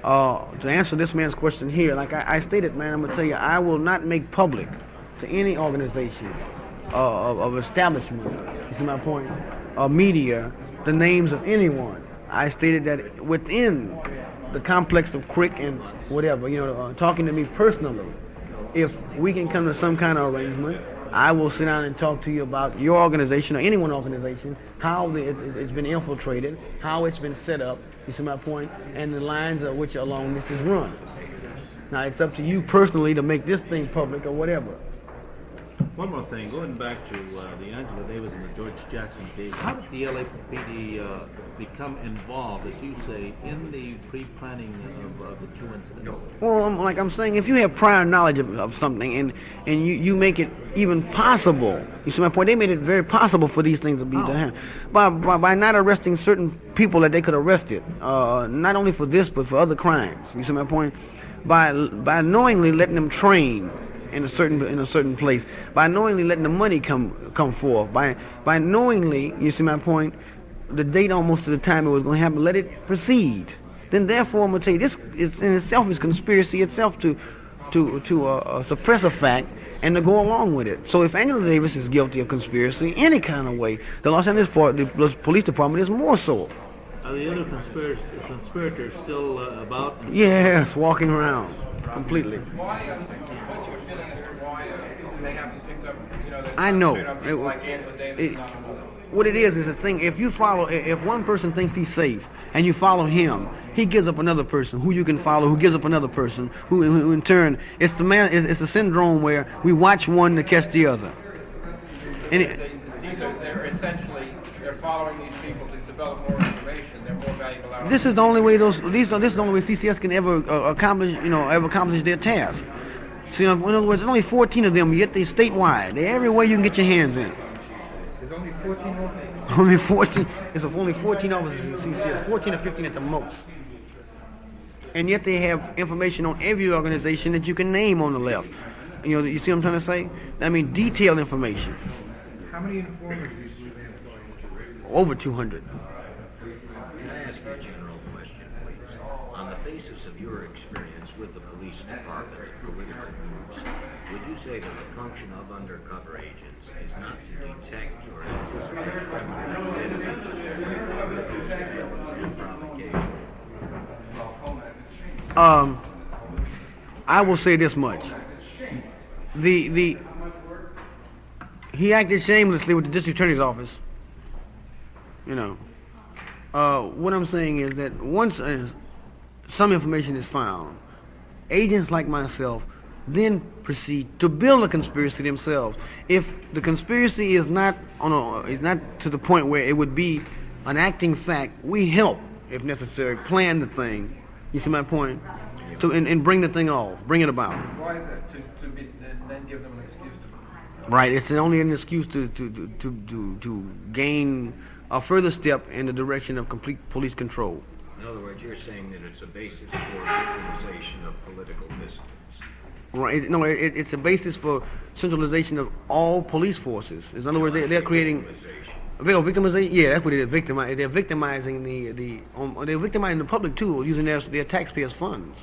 To answer this man's question here, like I stated, man, I'm going to tell you, I will not make public to any organization of establishment, you see my point, media, the names of anyone. I stated that within the complex of Crick and whatever, talking to me personally, if we can come to some kind of arrangement, I will sit down and talk to you about your organization or anyone's organization, how it's been infiltrated, how it's been set up, you see my point, and the lines of which along this is run. Now, it's up to you personally to make this thing public or whatever. One more thing, going back to the Angela Davis and the George Jackson case, how did the LAPD become involved, as you say, in the pre-planning of the two incidents? Well, like I'm saying, if you have prior knowledge of something and you make it even possible, you see my point, they made it very possible for these things to be to happen. By not arresting certain people that they could have arrested, not only for this but for other crimes, you see my point? By knowingly letting them train in a certain place, by knowingly letting the money come forth, by knowingly, you see my point, the date almost to the time it was going to happen, let it proceed. Then therefore, I'm going to tell you, this is in itself is conspiracy itself to suppress a fact and to go along with it. So if Angela Davis is guilty of conspiracy any kind of way, the Los Angeles Police Department is more so. Are the other conspirators still about? Yes, walking around completely. What's your feeling as to why they have to pick up, I know. like Angela Davis? What it is a thing. If one person thinks he's safe and you follow him, he gives up another person who you can follow, who gives up another person, who in turn, it's a syndrome where we watch one to catch the other. And They're essentially following these people to develop more information. They're more valuable out. this is the only way this is the only way CCS can ever accomplish their task. So, in other words, there's only 14 of them, yet they're statewide. They're everywhere you can get your hands in. There's only 14 officers? Only 14. There's only 14 officers in CCS, 14 or 15 at the most. And yet they have information on every organization that you can name on the left. You see what I'm trying to say? I mean, detailed information. How many informers do you believe they employ? Over 200. Can I ask you a general question, please? On the basis of your experience with the police department and political groups, would you say that the function of undercover agents is not to detect or anticipate criminal activities and provocation? I will say this much. He acted shamelessly with the district attorney's office. What I'm saying is that once some information is found, agents like myself then proceed to build a conspiracy themselves. If the conspiracy is not to the point where it would be an acting fact, we help if necessary, plan the thing. You see my point? And bring the thing off, bring it about. Why is that? To then give them an excuse to... Right, it's only an excuse to gain a further step in the direction of complete police control. In other words, you're saying that it's a basis for victimization of political dissidents. Right, it's a basis for centralization of all police forces. In other words, they're creating... Victimization? Yeah, that's what it is. They're victimizing they're victimizing the public too, using their taxpayers' funds.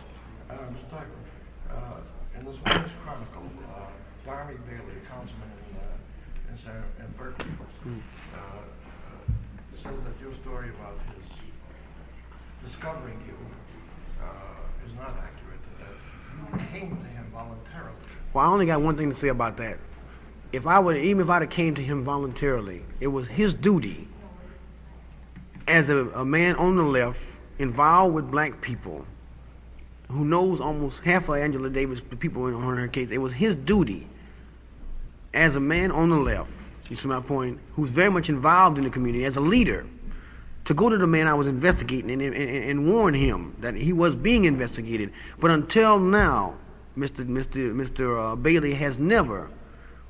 Mr. Tackwood, in this latest chronicle, Larry Bailey, a councilman in Berkeley, says that your story about his discovering you is not accurate, that you came to him voluntarily. Well, I only got one thing to say about that. Even if I'd have came to him voluntarily, it was his duty as a man on the left involved with black people who knows almost half of Angela Davis, the people on her case. It was his duty as a man on the left, you see my point, who's very much involved in the community as a leader, to go to the man I was investigating and warn him that he was being investigated. But until now, Mr. Bailey has never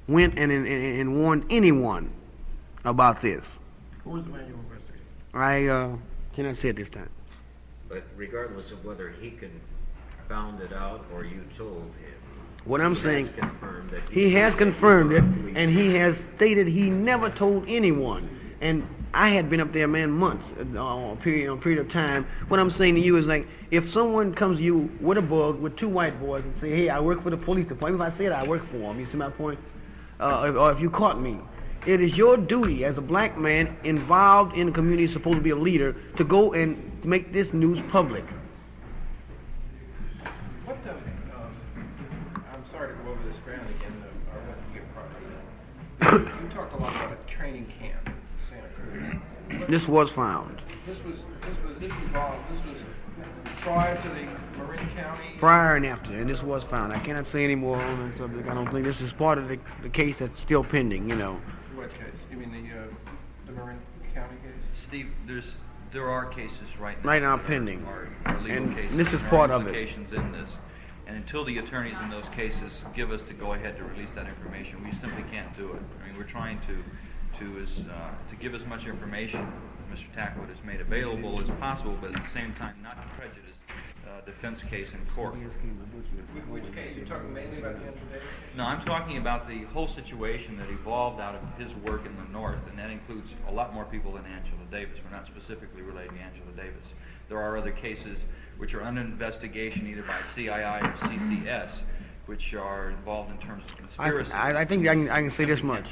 went and warned anyone about this. Who was the man you investigated? I cannot say it this time. But regardless of whether he found it out or you told him, what I'm saying, he has confirmed it, and he has stated he never told anyone. And I had been up there, man, months, a period of time. What I'm saying to you is, like, if someone comes to you with a bug with two white boys and say, hey, I work for the police department, if I said I work for them, you see my point? Or if you caught me, it is your duty as a black man involved in the community, supposed to be a leader, to go and make this news public. I'm sorry to go over this ground again. I want to get properly. You talked a lot about a training camp in Santa Cruz. This was found. This was prior to the Marin County. Prior and after, and this was found. I cannot say any more on the subject. I don't think this is part of the case that's still pending. You know. What case? You mean the Marin County case? Steve, there are cases right now pending, are legal and cases. this is There part are of it. implications in this, and until the attorneys in those cases give us the go-ahead to release that information, we simply can't do it. I mean, we're trying to give as much information Mr. Tackwood has made available as possible, but at the same time not to prejudice defense case in court. Which case? You're talking mainly about the Angela Davis? No, I'm talking about the whole situation that evolved out of his work in the North, and that includes a lot more people than Angela Davis. We're not specifically relating to Angela Davis. There are other cases which are under investigation either by CII or CCS, which are involved in terms of conspiracy. I think I can say this much,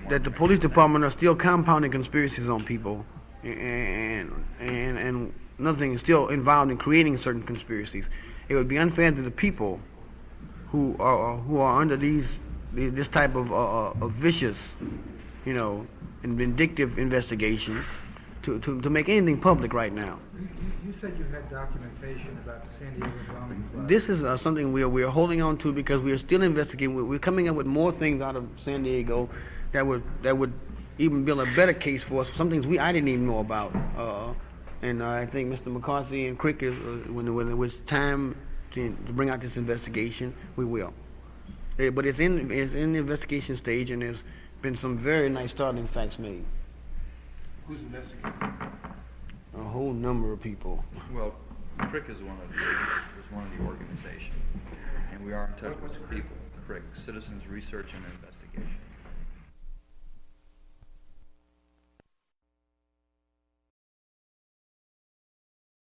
that the police department are still compounding conspiracies on people, and nothing is still involved in creating certain conspiracies. It would be unfair to the people who are under this type of vicious, and vindictive investigation to make anything public right now. You said you had documentation about the San Diego bombing. This is something we're holding on to because we are still investigating. We're coming up with more things out of San Diego that would even build a better case for us. Some things I didn't even know about. And I think Mr. McCarthy and Crick, when it was time to bring out this investigation, we will. But it's in the investigation stage, and there's been some very nice startling facts made. Who's investigating? A whole number of people. Well, Crick is one of the organization, and we are in touch with some people. Crick, Citizens Research and Investigation.